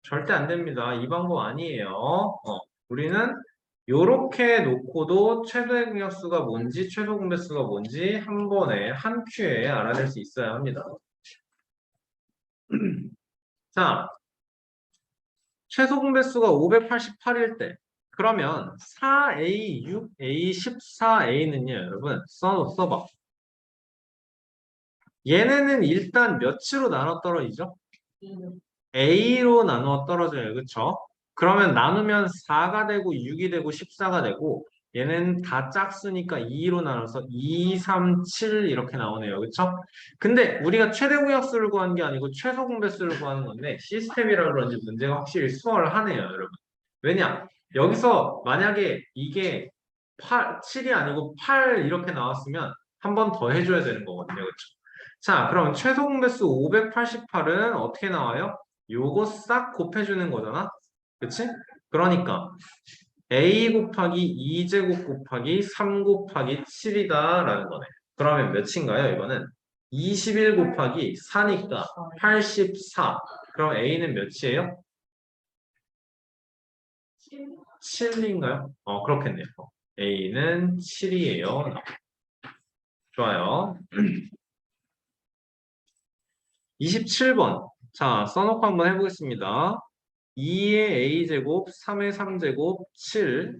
절대 안 됩니다. 이 방법 아니에요. 우리는 요렇게 놓고도 최대 공약수가 뭔지 최소 공배수가 뭔지 한 번에 한 큐에 알아낼 수 있어야 합니다. 자, 최소 공배수가 588일 때 그러면 4A, 6A, 14A는요, 여러분 써봐. 얘네는 일단 몇으로 나눠 떨어지죠? A로 나누어 떨어져요. 그쵸? 그러면 나누면 4가 되고 6이 되고 14가 되고 얘는 다 짝수니까 2로 나눠서 2, 3, 7 이렇게 나오네요. 그쵸? 근데 우리가 최대 공약수를 구하는 게 아니고 최소 공배수를 구하는 건데 시스템이라 그런지 문제가 확실히 수월을 하네요. 여러분. 왜냐? 여기서 만약에 이게 7이 아니고 8 이렇게 나왔으면 한 번 더 해줘야 되는 거거든요. 그쵸? 자, 그럼 최소 공배수 588은 어떻게 나와요? 요거 싹 곱해주는 거잖아. 그치? 그러니까 a 곱하기 2제곱 곱하기 3 곱하기 7이다 라는 거네. 그러면 몇인가요? 이거는 21 곱하기 4니까 84. 그럼 a는 몇이에요? 7인가요? 그렇겠네요. a는 7이에요. 좋아요. 27번. 자, 써놓고 한번 해보겠습니다. 2의 a제곱, 3의 3제곱, 7,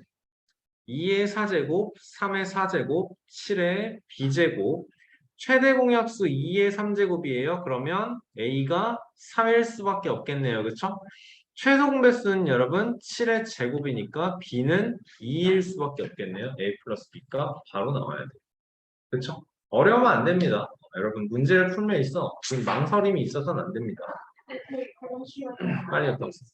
2의 4제곱, 3의 4제곱, 7의 b제곱, 최대 공약수 2의 3제곱이에요. 그러면 a가 3일 수밖에 없겠네요. 그쵸? 최소 공배수는 여러분 7의 제곱이니까 b는 2일 수밖에 없겠네요. a 플러스 b가 바로 나와야 돼요. 그쵸? 어려우면 안 됩니다. 여러분 문제를 풀면 있어. 지금 망설임이 있어서는 안 됩니다. 빨리 갔다 오세요.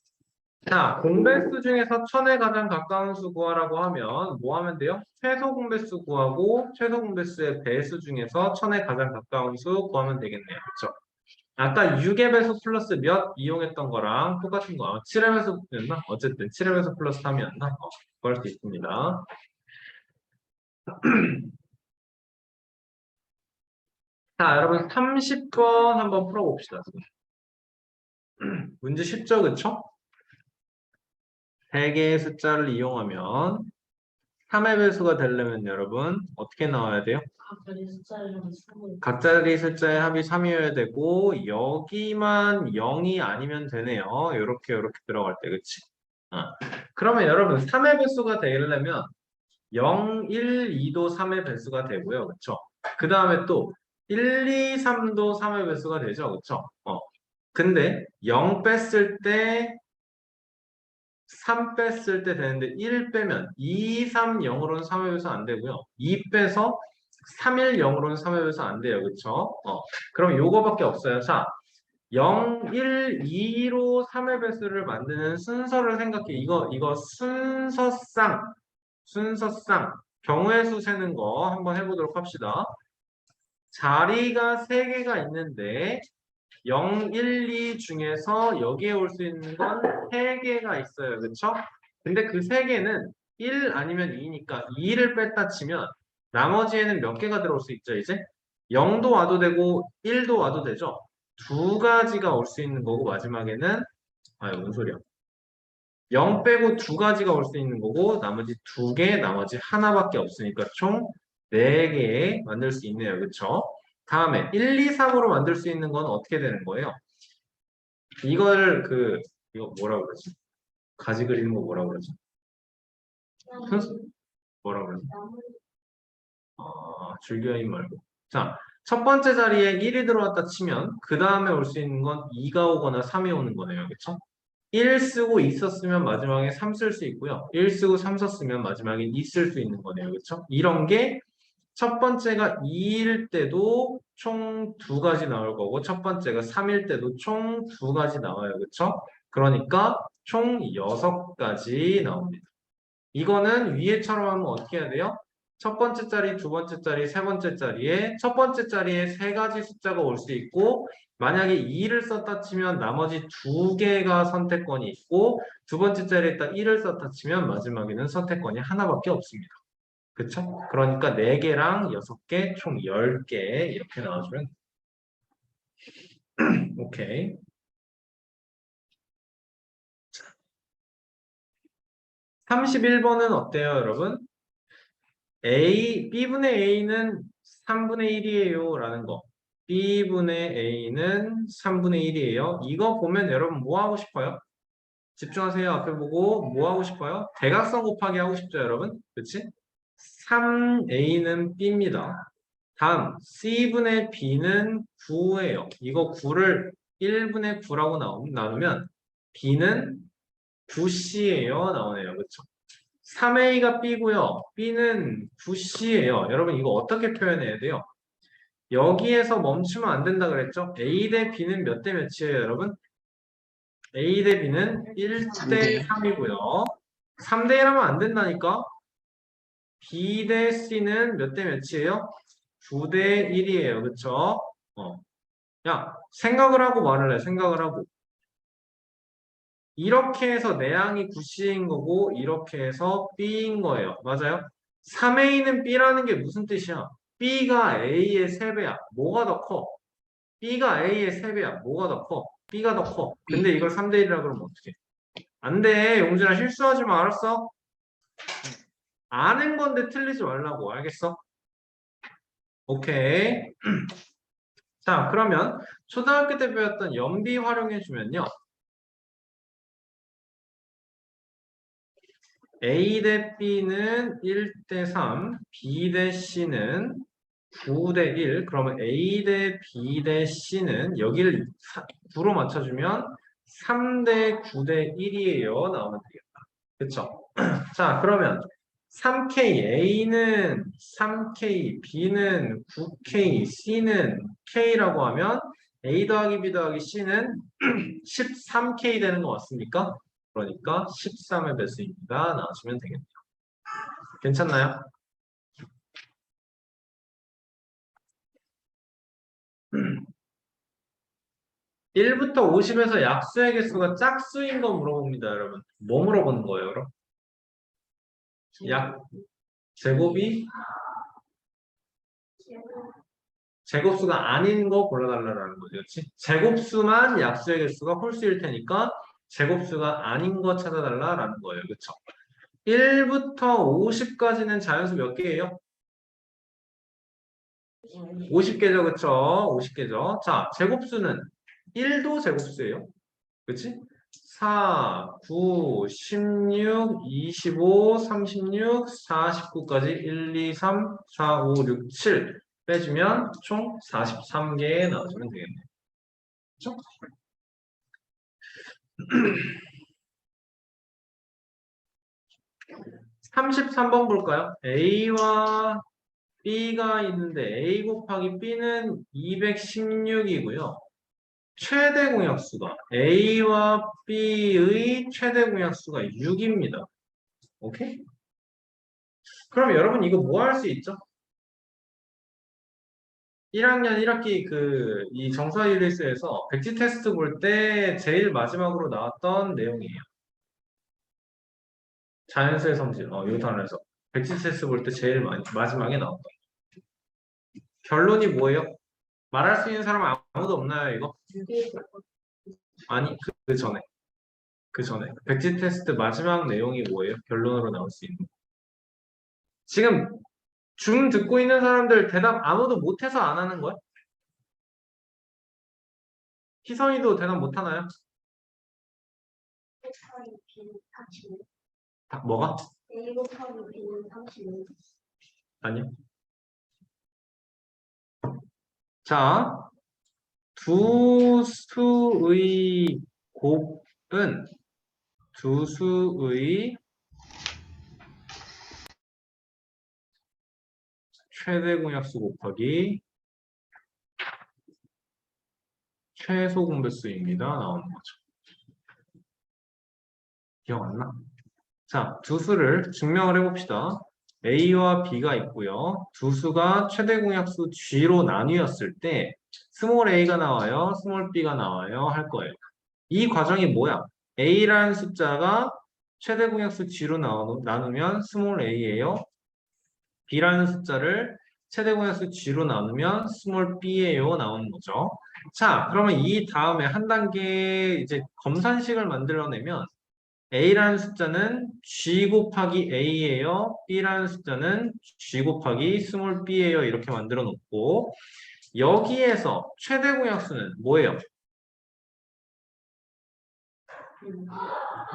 자, 공배수 중에서 1000에 가장 가까운 수 구하라고 하면 뭐 하면 돼요? 최소 공배수 구하고 최소 공배수의 배수 중에서 1000에 가장 가까운 수 구하면 되겠네요. 그렇죠? 아까 6의 배수 플러스 몇 이용했던 거랑 똑같은 거. 7의 배수였나? 어쨌든 7의 배수 플러스 3이었나? 구할 수 있습니다. 자, 여러분 30번 한번 풀어봅시다. 문제 쉽죠? 그쵸? 3개의 숫자를 이용하면 3의 배수가 되려면 여러분 어떻게 나와야 돼요? 각자리 숫자의 합이 3이어야 되고 여기만 0이 아니면 되네요. 이렇게 들어갈 때 그치? 그러면 여러분 3의 배수가 되려면 0, 1, 2도 3의 배수가 되고요. 그쵸? 그 다음에 또 1, 2, 3도 3의 배수가 되죠. 그쵸? 근데 0 뺐을 때 3 뺐을 때 되는데 1 빼면 2, 3, 0으로는 3의 배수 안 되고요. 2 빼서 3, 1, 0으로는 3의 배수 안 돼요. 그쵸? 그럼 요거밖에 없어요. 자, 0, 1, 2로 3의 배수를 만드는 순서를 생각해. 이거 순서상 경우의 수 세는 거 한번 해보도록 합시다. 자리가 3개가 있는데 0, 1, 2 중에서 여기에 올 수 있는 건 3개가 있어요. 그쵸? 근데 그 3개는 1 아니면 2니까 2를 뺐다 치면 나머지에는 몇 개가 들어올 수 있죠, 이제? 0도 와도 되고 1도 와도 되죠? 두 가지가 올 수 있는 거고 마지막에는 뭔 소리야? 0 빼고 두 가지가 올 수 있는 거고 나머지 2개, 나머지 하나밖에 없으니까 총 4개 만들 수 있네요. 그쵸? 다음에 1, 2, 3으로 만들 수 있는 건 어떻게 되는 거예요? 이거 뭐라고 그러지? 가지 그리는 거 뭐라 그러지? 뭐라 그러지? 줄겨임 말고. 자, 첫 번째 자리에 1이 들어왔다 치면 그 다음에 올 수 있는 건 2가 오거나 3이 오는 거네요. 그쵸? 1 쓰고 2 썼으면 마지막에 3 쓸 수 있고요. 1 쓰고 3 썼으면 마지막에 2 쓸 수 있는 거네요. 그쵸? 이런 게 첫 번째가 2일 때도 총 2가지 나올 거고 첫 번째가 3일 때도 총 2가지 나와요. 그쵸? 그러니까 총 6가지 나옵니다. 이거는 위에처럼 하면 어떻게 해야 돼요? 첫 번째 자리, 두 번째 자리, 세 번째 자리에 첫 번째 자리에 3가지 숫자가 올 수 있고 만약에 2를 썼다 치면 나머지 2개가 선택권이 있고 두 번째 자리에다 1을 썼다 치면 마지막에는 선택권이 하나밖에 없습니다. 그쵸? 그러니까 4개랑 6개, 총 10개 이렇게 나와주면 오케이. 31번은 어때요, 여러분? B분의 A는 3분의 1이에요 라는 거. B분의 A는 3분의 1이에요. 이거 보면 여러분 뭐 하고 싶어요? 집중하세요. 앞에 보고 뭐 하고 싶어요? 대각선 곱하기 하고 싶죠, 여러분? 그치? 3A는 B입니다. 다음 C분의 B는 9예요. 이거 9를 1분의 9라고 나누면 B는 9C예요. 나오네요. 그쵸? 3A가 B고요. B는 9C예요. 여러분 이거 어떻게 표현해야 돼요? 여기에서 멈추면 안 된다 그랬죠? A 대 B는 몇 대 몇이에요, 여러분? A 대 B는 1대 3이고요. 3대 1 하면 안 된다니까? B 대 C는 몇 대 몇이에요? 9대 1이에요. 그쵸? 야, 생각을 하고 말을 해. 생각을 하고. 이렇게 해서 내양이 9C인 거고 이렇게 해서 B인 거예요. 맞아요? 3A는 B라는 게 무슨 뜻이야? B가 A의 3배야. 뭐가 더 커? B가 A의 3배야. 뭐가 더 커? B가 더 커. 근데 이걸 3대 1이라 그러면 어떡해? 안 돼. 용준아 실수하지 마. 알았어? 아는 건데 틀리지 말라고. 알겠어? 오케이. 자, 그러면 초등학교 때 배웠던 연비 활용해 주면요. A 대 B는 1대 3, B 대 C는 9 대 1. 그러면 A 대 B 대 C는 여기를 9로 맞춰주면 3 대 9 대 1이에요. 나오면 되겠다. 그쵸? 자, 그러면 3K, A는 3K, B는 9K, C는 K라고 하면 A 더하기 B 더하기 C는 13K 되는 거 맞습니까? 그러니까 13의 배수입니다. 나와주면 되겠네요. 괜찮나요? 1부터 50에서 약수의 개수가 짝수인 거 물어봅니다, 여러분. 뭐 물어보는 거예요, 그럼? 약, 제곱이 제곱수가 아닌 거 골라달라는 거죠. 그렇지? 제곱수만 약수의 개수가 홀수일 테니까 제곱수가 아닌 거 찾아달라는 거예요. 그렇죠? 1부터 50까지는 자연수 몇 개예요? 50개죠. 그렇죠? 50개죠. 자, 제곱수는 1도 제곱수예요. 그렇지? 4, 9, 16, 25, 36, 49까지 1, 2, 3, 4, 5, 6, 7 빼주면 총 43개 나와주면 되겠네요. 그렇죠? 33번 볼까요? A와 B가 있는데 A 곱하기 B는 216이고요. 최대 공약수가 A와 B의 최대 공약수가 6입니다. 오케이? 그럼 여러분 이거 뭐 할 수 있죠? 1학년 1학기 이 정사율리스에서 백지 테스트 볼 때 제일 마지막으로 나왔던 내용이에요. 자연수의 성질, 이 단어에서 백지 테스트 볼 때 제일 마지막에 나왔던. 결론이 뭐예요? 말할 수 있는 사람 아무도 없나요, 이거? 아니, 그 전에. 그 전에. 백지 테스트 마지막 내용이 뭐예요? 결론으로 나올 수 있는. 지금 줌 듣고 있는 사람들 대답 아무도 못해서 안 하는 거야? 희선이도 대답 못하나요? 곱하기 B는 30. 뭐가? A 곱하기 B는 30. 아니요. 자, 두 수의 곱은 두 수의 최대 공약수 곱하기 최소 공배수입니다. 나오는 거죠. 기억 안 나? 자, 두 수를 증명을 해봅시다. A와 B가 있고요. 두 수가 최대 공약수 G로 나뉘었을 때 스몰 a가 나와요, 스몰 b가 나와요 할 거예요. 이 과정이 뭐야? A라는 숫자가 최대 공약수 G로 나누면 스몰 a예요. B라는 숫자를 최대 공약수 G로 나누면 스몰 b예요 나오는 거죠. 자, 그러면 이 다음에 한 단계 이제 검산식을 만들어내면 A라는 숫자는 G 곱하기 A예요. B라는 숫자는 G 곱하기 스몰 b예요. 이렇게 만들어 놓고 여기에서 최대 공약수는 뭐예요?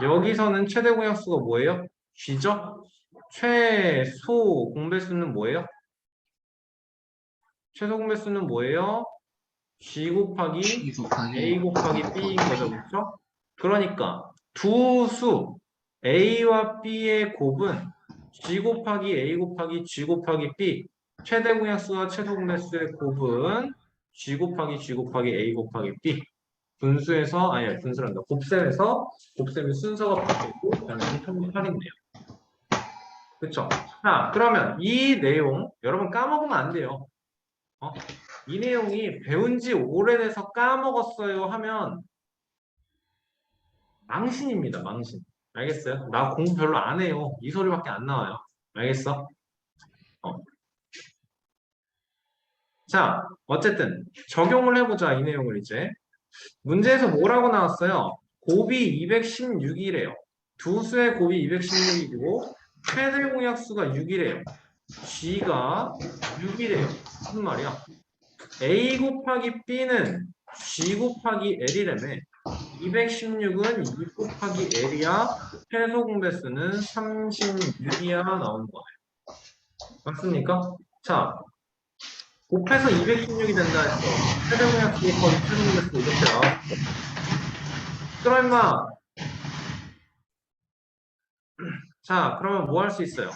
여기서는 최대 공약수가 뭐예요? G죠? 최소 공배수는 뭐예요? 최소 공배수는 뭐예요? G 곱하기 G 곱하기 A 곱하기 B인 거죠. 그렇죠? 그러니까 두 수 A와 B의 곱은 G 곱하기 A 곱하기 G 곱하기 B 최대 공약수와 최소 공배수의 곱은 G 곱하기 G 곱하기 A 곱하기 B 분수에서 아니 분수란다. 곱셈에서 곱셈의 순서가 바뀌고 당연히 368이네요. 그렇죠? 자, 그러면 이 내용 여러분 까먹으면 안 돼요. 이 내용이 배운 지 오래돼서 까먹었어요 하면 망신입니다. 망신. 알겠어요? 나 공부 별로 안 해요. 이 소리밖에 안 나와요. 알겠어? 어. 자, 어쨌든 적용을 해보자. 이 내용을 이제. 문제에서 뭐라고 나왔어요? 곱이 216이래요. 두 수의 곱이 216이고 최대 공약수가 6이래요. G가 6이래요. 무슨 말이야? A 곱하기 B는 G 곱하기 L이라며 216은 2 곱하기 L이야. 최소 공배수는 36이야 나오는 거예요. 맞습니까? 자, 곱해서 216이 된다 해서 최대 공약수 곱하기 최소 공배수 이렇게 나왔어. 그럼 임마 자, 그러면 뭐 할 수 있어요?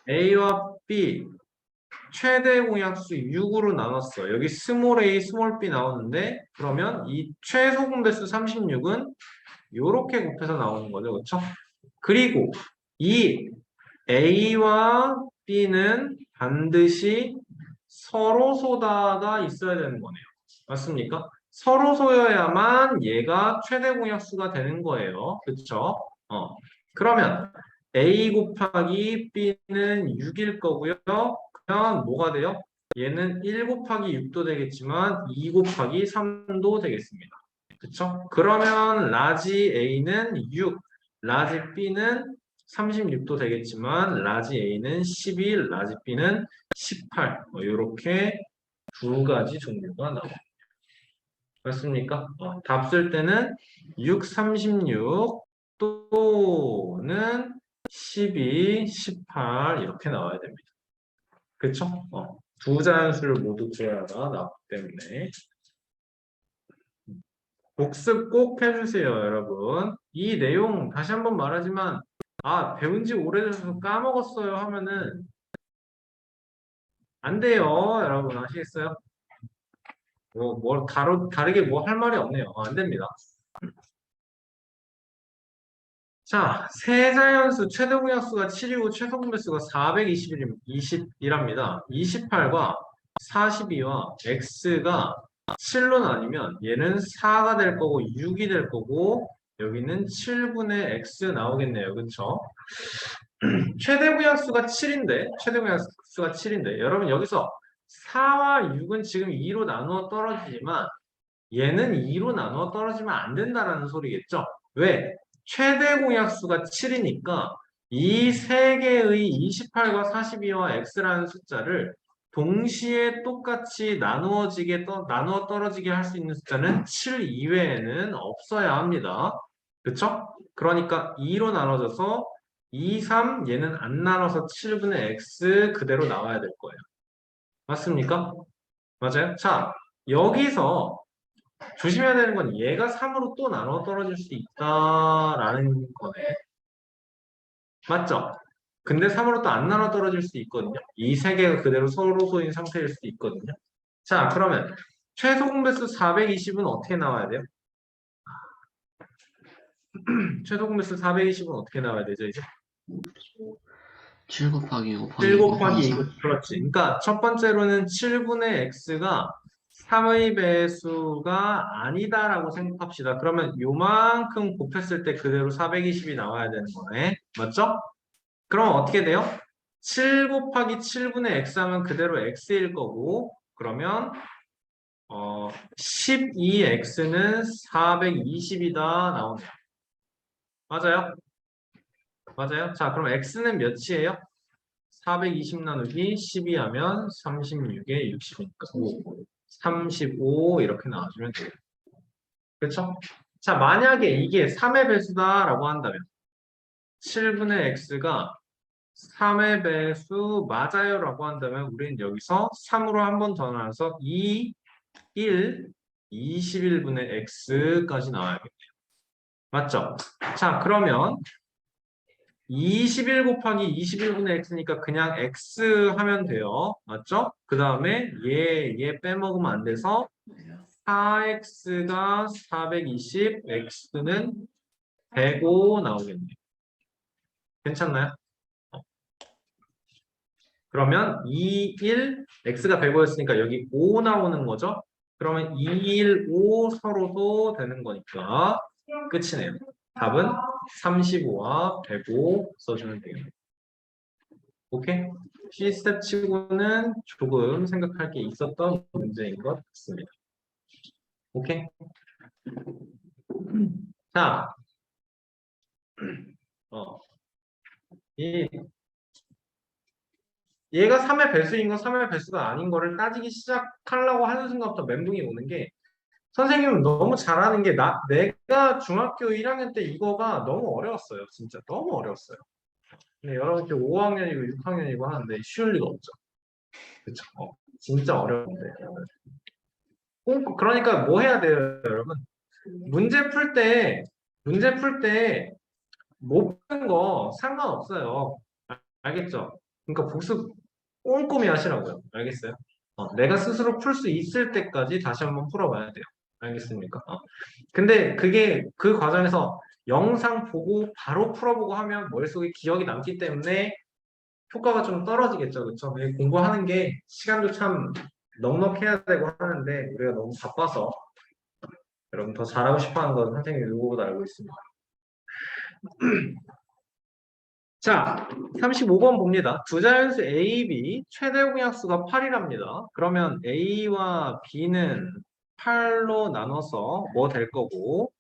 A와 B 최대 공약수 6으로 나눴어. 여기 스몰 a, 스몰 b 나오는데 그러면 이 최소 공배수 36은 이렇게 곱해서 나오는 거죠. 그렇죠? 그리고 이 A와 B는 반드시 서로 소다가 있어야 되는 거네요. 맞습니까? 서로 소여야만 얘가 최대 공약수가 되는 거예요. 그렇죠? 그러면 A 곱하기 B는 6일 거고요. 그러면 뭐가 돼요? 얘는 1 곱하기 6도 되겠지만 2 곱하기 3도 되겠습니다. 그쵸? 그러면 라지 A는 6, 라지 B는 36도 되겠지만 라지 A는 12, 라지 B는 18. 이렇게 두 가지 종류가 나와요. 맞습니까? 답 쓸 때는 6, 36 또는 12, 18 이렇게 나와야 됩니다. 그쵸? 두 자연수를 모두 구해야 나왔기 때문에 복습 꼭 해주세요, 여러분. 이 내용 다시 한번 말하지만 배운 지 오래돼서 까먹었어요 하면은 안 돼요, 여러분. 아시겠어요? 다르게 뭐 할 말이 없네요. 안 됩니다. 자, 세자연수 최대 공약수가 7이고 최소 공배수가 421입니다. 28과 42와 x가 7로 나뉘면 얘는 4가 될 거고 6이 될 거고 여기는 7분의 x 나오겠네요. 그렇죠? 최대 공약수가 7인데 여러분 여기서 4와 6은 지금 2로 나누어 떨어지지만 얘는 2로 나누어 떨어지면 안 된다라는 소리겠죠? 왜? 최대 공약수가 7이니까 이 세 개의 28과 42와 x라는 숫자를 동시에 똑같이 나누어 떨어지게 할 수 있는 숫자는 7 이외에는 없어야 합니다. 그쵸? 그러니까 2로 나눠져서 2, 3 얘는 안 나눠서 7분의 x 그대로 나와야 될 거예요. 맞습니까? 맞아요? 자, 여기서 조심해야 되는 건 얘가 3으로 또 나눠 떨어질 수 있다라는 거네. 맞죠? 근데 3으로 또 안 나눠 떨어질 수도 있거든요. 이 세 개가 그대로 서로 소인 상태일 수도 있거든요. 자, 그러면 최소 공배수 420은 어떻게 나와야 돼요? 최소 공배수 420은 어떻게 나와야 되죠, 이제? 7 곱하기 2 곱하기 7 2 곱하기 곱하기 2. 3. 그렇지. 그러니까 첫 번째로는 7분의 x가 3의 배수가 아니다라고 생각합시다. 그러면 요만큼 곱했을 때 그대로 420이 나와야 되는 거네. 맞죠? 그럼 어떻게 돼요? 7 곱하기 7분의 x 하면 그대로 x일 거고, 그러면 12x는 420이다 나오네요. 맞아요? 맞아요? 자, 그럼 x는 몇이에요? 420 나누기 12 하면 36에 60이니까 5. 35 이렇게 나와주면 돼요. 그렇죠? 자, 만약에 이게 3의 배수다라고 한다면 7분의 x가 3의 배수 맞아요라고 한다면 우리는 여기서 3으로 한 번 더 나눠서 2, 1, 21분의 x까지 나와야겠네요. 맞죠? 자, 그러면 21 곱하기 21분의 x니까 그냥 x 하면 돼요. 맞죠? 그 다음에 얘 빼먹으면 안 돼서 4x가 420, x는 105 나오겠네요. 괜찮나요? 그러면 2, 1, x가 105였으니까 여기 5 나오는 거죠? 그러면 2, 1, 5 서로도 되는 거니까 끝이네요. 답은 35와 105 써주면 되겠네요. 오케이? C스텝 치고는 조금 생각할 게 있었던 문제인 것 같습니다. 오케이? 자, 이 얘가 3의 배수인 건 3의 배수가 아닌 거를 따지기 시작하려고 하는 순간부터 멘붕이 오는 게 선생님은 너무 잘하는 게 내가 중학교 1학년 때 이거가 너무 어려웠어요. 진짜 너무 어려웠어요. 근데 여러분 이렇게 5학년이고 6학년이고 하는데 쉬울 리가 없죠. 그쵸? 진짜 어려운데. 그러니까 뭐 해야 돼요, 여러분? 문제 풀 때 못 푸는 거 상관없어요. 알겠죠? 그러니까 복습 꼼꼼히 하시라고요. 알겠어요? 내가 스스로 풀 수 있을 때까지 다시 한번 풀어봐야 돼요. 알겠습니까? 근데 그게 그 과정에서 영상 보고 바로 풀어보고 하면 머릿속에 기억이 남기 때문에 효과가 좀 떨어지겠죠. 그렇죠? 공부하는 게 시간도 참 넉넉해야 되고 하는데 우리가 너무 바빠서 여러분 더 잘하고 싶어하는 건 선생님이 누구보다 알고 있습니다. 자, 35번 봅니다. 두 자연수 A, B 최대 공약수가 8이랍니다. 그러면 A와 B는 8로 나눠서 뭐 될 거고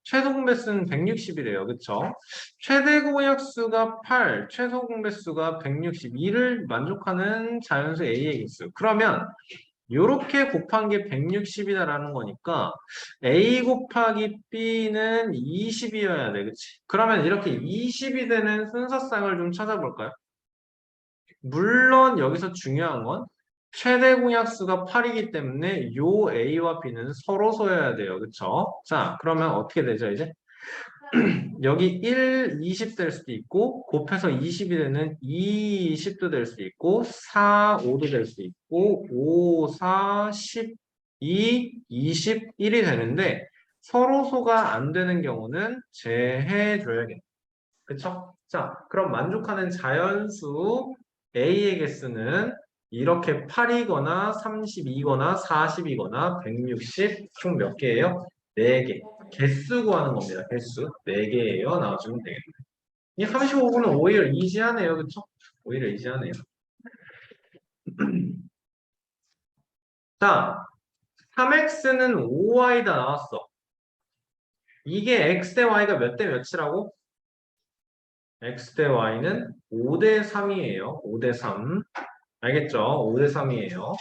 최소 공배수는 160이래요. 그쵸? 최대 공약수가 8, 최소 공배수가 162를 만족하는 자연수 A의 개수. 그러면 요렇게 곱한 게 160이다라는 거니까 A 곱하기 B는 20이어야 돼. 그치? 그러면 이렇게 20이 되는 순서쌍을 좀 찾아볼까요? 물론 여기서 중요한 건 최대 공약수가 8이기 때문에 요 A와 B는 서로 쏘여야 돼요. 그쵸? 자, 그러면 어떻게 되죠, 이제? 여기 1, 20 될 수도 있고 곱해서 20이 되는 2, 10도 될 수도 있고 4, 5도 될 수도 있고 5, 4, 10, 2, 21이 되는데 서로 소가 안 되는 경우는 제해줘야겠네요. 그쵸? 자, 그럼 만족하는 자연수 A의 개수는 이렇게 8이거나 32거나 40이거나 160 총 몇 개예요? 4개. 개수 구하는 겁니다. 개수. 4개예요. 나와주면 되겠네요. 이 35분은 오히려 이지하네요. 그쵸? 오히려 이지하네요. 자, 3x는 5y다 나왔어. 이게 x 대 y가 몇 대 몇이라고? x 대 y는 5대 3이에요. 5대 3. 알겠죠? 5대 3이에요.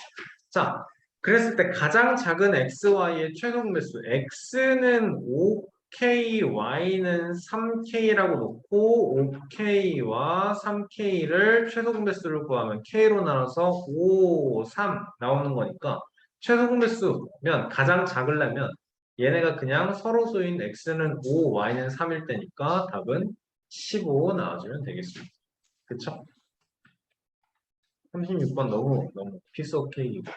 자, 그랬을 때 가장 작은 xy의 최소 공배수 x는 5, 5ky는 3k라고 놓고 5k와 3k를 최소 분배수를 구하면 k로 나눠서 5, 3 나오는 거니까 최소 분배수면 가장 작으려면 얘네가 그냥 서로 소인 x는 5, y는 3일 때니까 답은 15 나와주면 되겠습니다. 그쵸? 36번 너무 피스 오브 케이크이고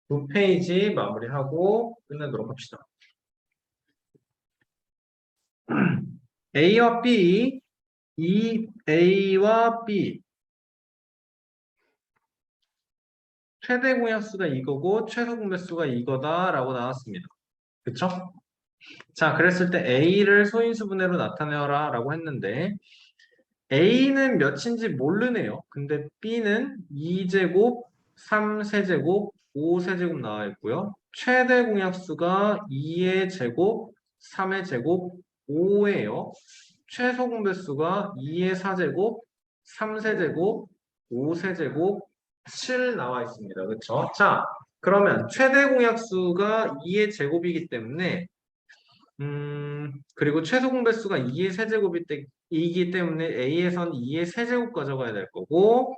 두 페이지 마무리하고 끝내도록 합시다. A와 B, A와 B 최대 공약수가 이거고 최소 분배수가 이거다라고 나왔습니다. 그쵸? 자, 그랬을 때 A를 소인수 분해로 나타내어라 라고 했는데 A는 몇인지 모르네요. 근데 B는 2제곱, 3세제곱, 5세제곱 나와 있고요. 최대 공약수가 2의 제곱, 3의 제곱, 5예요. 최소 공배수가 2의 4제곱, 3세제곱, 5세제곱, 7 나와 있습니다. 그렇죠? 자, 그러면 최대 공약수가 2의 제곱이기 때문에 그리고 최소 공배수가 2의 세제곱이기 때문에 A에선 2의 세제곱 가져가야 될 거고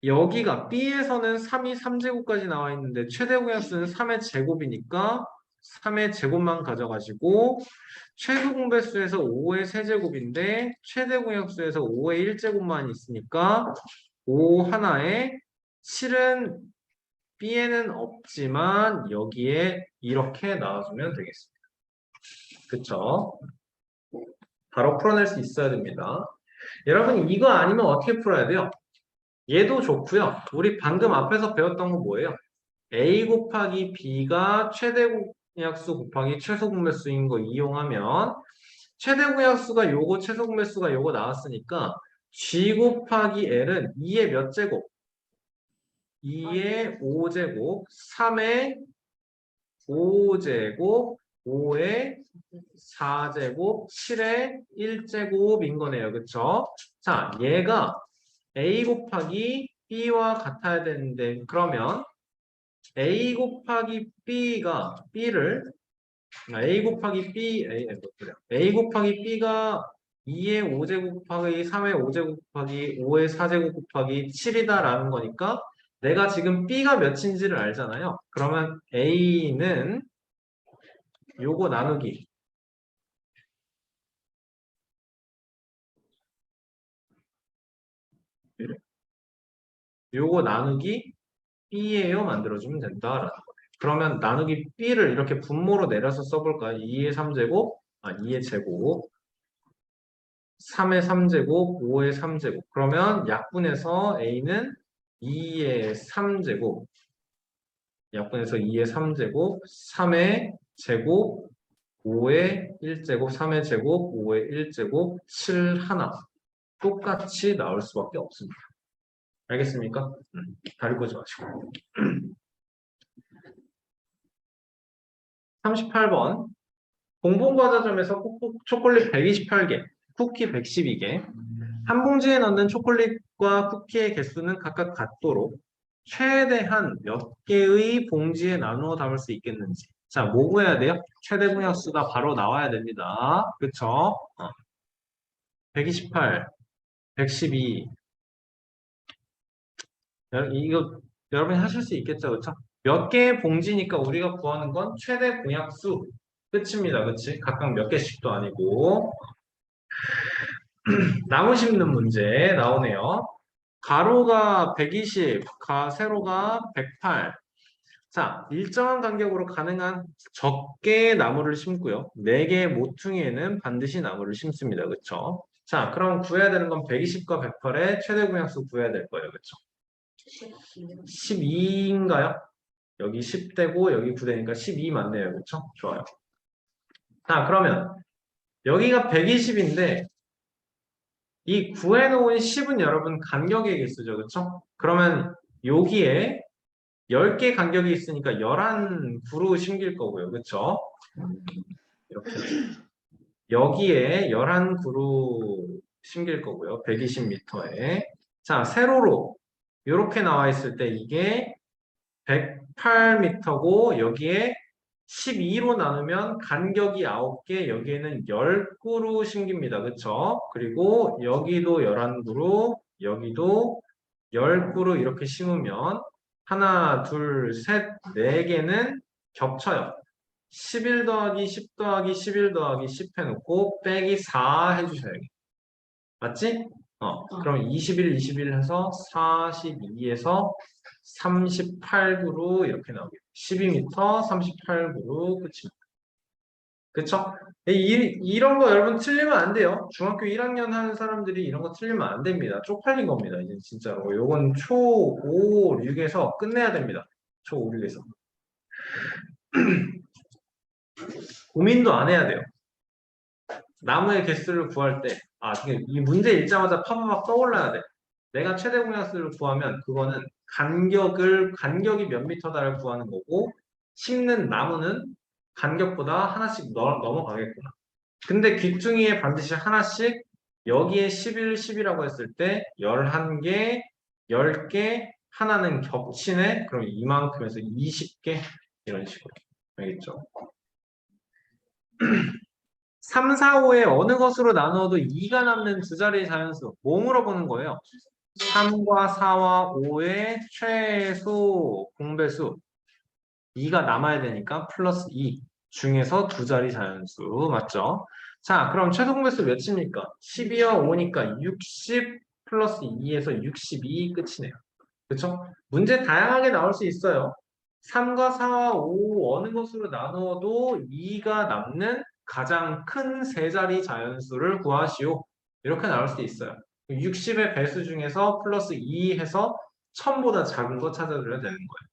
여기가 B에서는 3이 3제곱까지 나와 있는데 최대 공약수는 3의 제곱이니까 3의 제곱만 가져가시고 최소 공배수에서 5의 세제곱인데 최대 공약수에서 5의 1제곱만 있으니까 5 하나에 7은 B에는 없지만 여기에 이렇게 나와주면 되겠습니다. 그쵸? 바로 풀어낼 수 있어야 됩니다. 여러분 이거 아니면 어떻게 풀어야 돼요? 얘도 좋고요. 우리 방금 앞에서 배웠던 거 뭐예요? A 곱하기 B가 최대 공약수 곱하기 최소 공배수인 거 이용하면 최대 공약수가 요거 최소 공배수가 요거 나왔으니까 G 곱하기 L은 2의 몇 제곱? 2의 5제곱, 3의 5제곱, 5의 4제곱, 7의 1제곱인 거네요. 그쵸? 자, 얘가 A 곱하기 B와 같아야 되는데, 그러면 A 곱하기 B가 B를, A 곱하기 B, A 곱하기 B가 2의 5제곱 곱하기 3의 5제곱 곱하기 5의 4제곱 곱하기 7이다라는 거니까 내가 지금 B가 몇인지를 알잖아요. 그러면 A는 요거 나누기 요거 나누기 B예요 만들어주면 된다라는 거예요. 그러면 나누기 B를 이렇게 분모로 내려서 써볼까요? 2의 3제곱, 2의 제곱, 3의 3제곱, 5의 3제곱. 그러면 약분해서 A는 2의 3제곱, 약분해서 2의 3제곱, 3의 제곱, 5의 1제곱, 3의 제곱, 5의 1제곱, 7 하나. 똑같이 나올 수밖에 없습니다. 알겠습니까? 다리 꼬지 마시고. 38번. 공봉과자점에서 초콜릿 128개, 쿠키 112개. 한 봉지에 넣는 초콜릿과 쿠키의 개수는 각각 같도록 최대한 몇 개의 봉지에 나누어 담을 수 있겠는지. 자, 뭐 구해야 돼요? 최대 공약수가 바로 나와야 됩니다. 그쵸? 128, 112. 이거 여러분이 하실 수 있겠죠? 그쵸? 몇 개의 봉지니까 우리가 구하는 건 최대 공약수. 끝입니다. 그치? 각각 몇 개씩도 아니고. 나무 심는 문제 나오네요. 가로가 120, 세로가 108. 자, 일정한 간격으로 가능한 적게의 나무를 심고요. 4개의 모퉁이에는 반드시 나무를 심습니다. 그쵸? 자, 그럼 구해야 되는 건 120과 108의 최대 공약수 구해야 될 거예요. 그쵸? 12인가요? 여기 10대고 여기 9대니까 12 맞네요. 그쵸? 좋아요. 자, 그러면 여기가 120인데 이 구해놓은 10은 여러분 간격의 개수죠. 그쵸? 그러면 여기에 10개 간격이 있으니까 11구로 심길 거고요. 그쵸? 이렇게. 여기에 11구로 심길 거고요. 120m에. 자, 세로로 이렇게 나와 있을 때 이게 108m고 여기에 12로 나누면 간격이 9개, 여기에는 10그루 심깁니다. 그쵸? 그리고 여기도 11그루, 여기도 10그루 이렇게 심으면 하나, 둘, 셋, 네 개는 겹쳐요. 11 더하기 10 더하기 11 더하기 10 해놓고 빼기 4 해주셔야겠 맞지? 그럼 21 해서 42에서 38구로 이렇게 나오겠죠. 12m 38구로 끝입니다. 그쵸? 이런 거 여러분 틀리면 안 돼요. 중학교 1학년 하는 사람들이 이런 거 틀리면 안 됩니다. 쪽팔린 겁니다. 이제 진짜로. 요건 초5, 6에서 끝내야 됩니다. 초5, 6에서. 고민도 안 해야 돼요. 나무의 개수를 구할 때, 이 문제 읽자마자 파파박 떠올라야 돼. 내가 최대 공약수를 구하면 그거는 간격이 몇 미터다를 구하는 거고, 심는 나무는 간격보다 하나씩 넘어가겠구나. 근데 귀퉁이에 반드시 하나씩 여기에 11, 10이라고 했을 때 11개, 10개, 하나는 겹치네? 그럼 이만큼에서 20개 이런 식으로. 알겠죠? 3, 4, 5에 어느 것으로 나누어도 2가 남는 두 자리의 자연수. 뭐 물어보는 거예요? 3과 4와 5의 최소 공배수. 2가 남아야 되니까 플러스 2 중에서 두 자리 자연수. 맞죠? 자, 그럼 최소 공배수 몇입니까? 12와 5니까 60 플러스 2에서 62 끝이네요. 그렇죠? 문제 다양하게 나올 수 있어요. 3과 4와 5 어느 것으로 나누어도 2가 남는 가장 큰 세 자리 자연수를 구하시오. 이렇게 나올 수 있어요. 60의 배수 중에서 플러스 2 해서 1000보다 작은 거 찾아줘야 되는 거예요.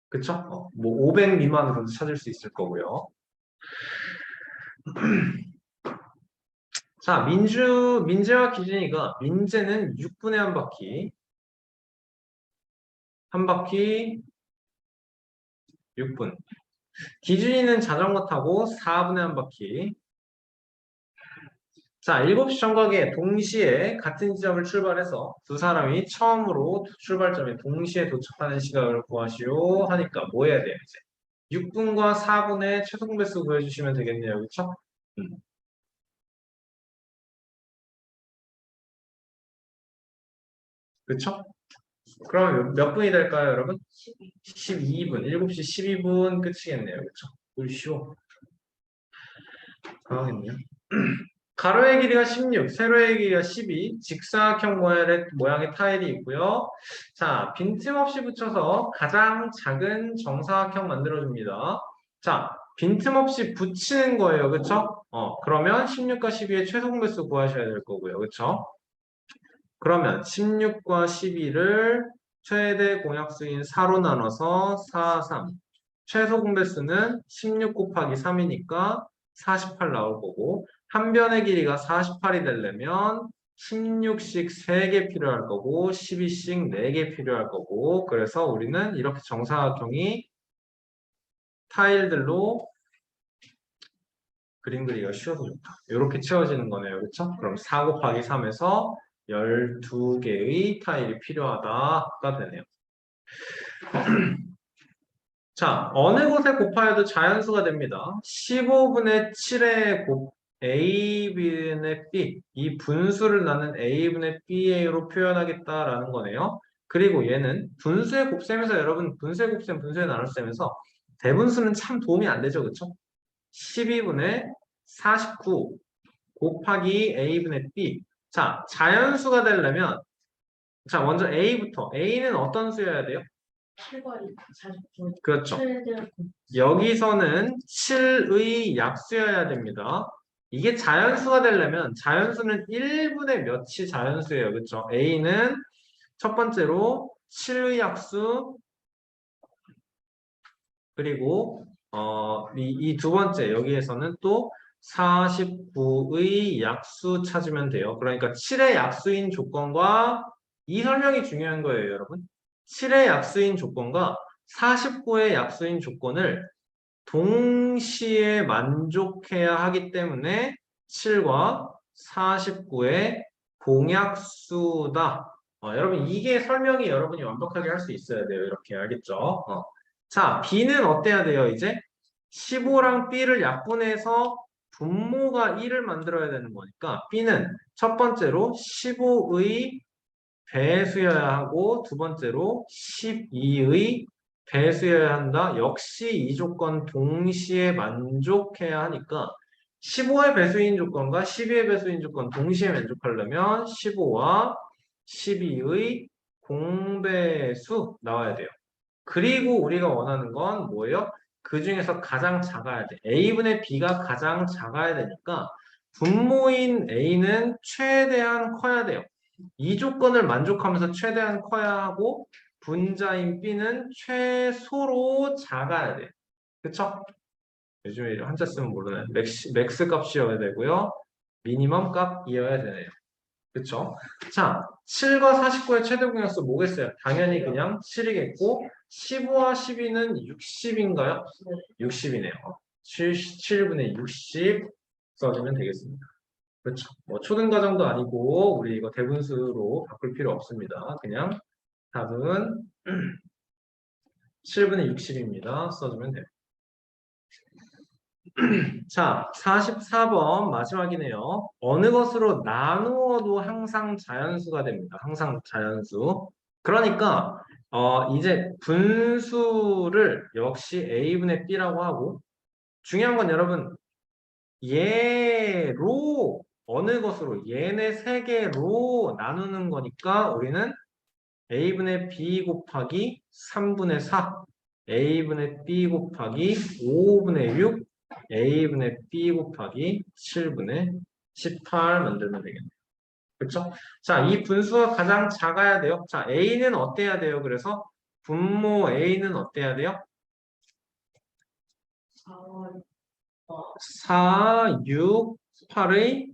그쵸? 뭐 500 미만으로도 찾을 수 있을 거고요. 자, 민재와 기준이가 민재는 6분의 한 바퀴, 한 바퀴 6분. 기준이는 자전거 타고 4분의 한 바퀴. 자, 7시 정각에 동시에 같은 지점을 출발해서 두 사람이 처음으로 출발점에 동시에 도착하는 시각을 구하시오 하니까 뭐 해야 돼요, 이제? 6분과 4분의 최소 공배수 구해주시면 되겠네요. 그쵸? 그쵸? 그럼 몇 분이 될까요, 여러분? 12분. 7시 12분 끝이겠네요. 그쵸? 뭘 쉬워. 당황했네요. 가로의 길이가 16, 세로의 길이가 12, 직사각형 모양의 타일이 있고요. 자, 빈틈없이 붙여서 가장 작은 정사각형 만들어줍니다. 자, 빈틈없이 붙이는 거예요. 그쵸? 그러면 16과 12의 최소 공배수 구하셔야 될 거고요. 그쵸? 그러면 16과 12를 최대 공약수인 4로 나눠서 4, 3. 최소 공배수는 16 곱하기 3이니까 48 나올 거고, 한 변의 길이가 48이 되려면 16씩 3개 필요할 거고 12씩 4개 필요할 거고, 그래서 우리는 이렇게 정사각형이 타일들로 그림 그리기가 쉬워서 좋다. 이렇게 채워지는 거네요. 그렇죠? 그럼 4 곱하기 3에서 12개의 타일이 필요하다가 되네요. 자, 어느 곳에 곱하여도 자연수가 됩니다. 15분의 7에 a분의 b, 이 분수를 나눈 a분의 ba로 표현하겠다라는 거네요. 그리고 얘는 분수의 곱셈에서 여러분 분수의 곱셈, 분수의 나눗셈에서 대분수는 참 도움이 안 되죠. 그렇죠? 12분의 49 곱하기 a분의 b. 자, 자연수가 되려면 자, 먼저 a부터. a는 어떤 수여야 돼요? 7과 49. 그렇죠. 여기서는 7의 약수여야 됩니다. 이게 자연수가 되려면 자연수는 1분의 몇이 자연수예요. 그렇죠? a는 첫 번째로 7의 약수 그리고 이 두 번째 여기에서는 또 49의 약수 찾으면 돼요. 그러니까 7의 약수인 조건과 이 설명이 중요한 거예요, 여러분. 7의 약수인 조건과 49의 약수인 조건을 동시에 만족해야 하기 때문에 7과 49의 공약수다. 여러분 이게 설명이 여러분이 완벽하게 할 수 있어야 돼요. 이렇게 알겠죠? 자, B는 어때야 돼요, 이제? 15랑 B를 약분해서 분모가 1을 만들어야 되는 거니까 B는 첫 번째로 15의 배수여야 하고 두 번째로 12의 배수여야 한다. 역시 이 조건 동시에 만족해야 하니까 15의 배수인 조건과 12의 배수인 조건 동시에 만족하려면 15와 12의 공배수 나와야 돼요. 그리고 우리가 원하는 건 뭐예요? 그 중에서 가장 작아야 돼. A분의 B가 가장 작아야 되니까 분모인 A는 최대한 커야 돼요. 이 조건을 만족하면서 최대한 커야 하고 분자인 B는 최소로 작아야 돼. 그쵸? 요즘에 한자 쓰면 모르네. 맥스 값이어야 되고요. 미니멈 값이어야 되네요. 그쵸? 자, 7과 49의 최대 공약수 뭐겠어요? 당연히 그냥 7이겠고 15와 12는 60인가요? 60이네요. 7분의 60 써주면 되겠습니다. 그렇죠. 뭐 초등과정도 아니고 우리 이거 대분수로 바꿀 필요 없습니다. 그냥 답은 7분의 60입니다. 써주면 돼요. 자, 44번 마지막이네요. 어느 것으로 나누어도 항상 자연수가 됩니다. 항상 자연수. 그러니까 이제 분수를 역시 A분의 B라고 하고 중요한 건 여러분 얘로 어느 것으로 얘네 세 개로 나누는 거니까 우리는 A분의 B 곱하기 3분의 4 A분의 B 곱하기 5분의 6 A분의 B 곱하기 7분의 18 만들면 되겠네요. 그렇죠? 자, 이 분수가 가장 작아야 돼요. 자, A는 어때야 돼요? 그래서 분모 A는 어때야 돼요? 4, 6, 8의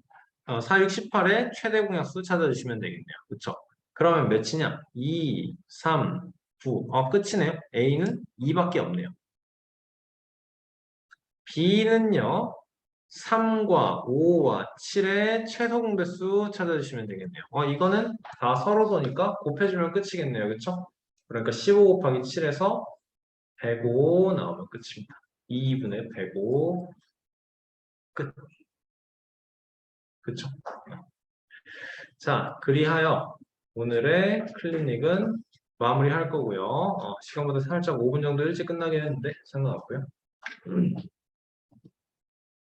4, 6, 18의 최대 공약수 찾아주시면 되겠네요. 그렇죠? 그러면 몇이냐? 2, 3, 9. 끝이네요. A는 2밖에 없네요. B는요. 3과 5와 7의 최소 공배수 찾아주시면 되겠네요. 이거는 다 서로서니까 곱해주면 끝이겠네요. 그렇죠? 그러니까 15 곱하기 7에서 105 나오면 끝입니다. 2분의 105 끝. 그쵸? 자, 그리하여 오늘의 클리닉은 마무리할 거고요. 시간보다 살짝 5분 정도 일찍 끝나긴 했는데 상관없고요.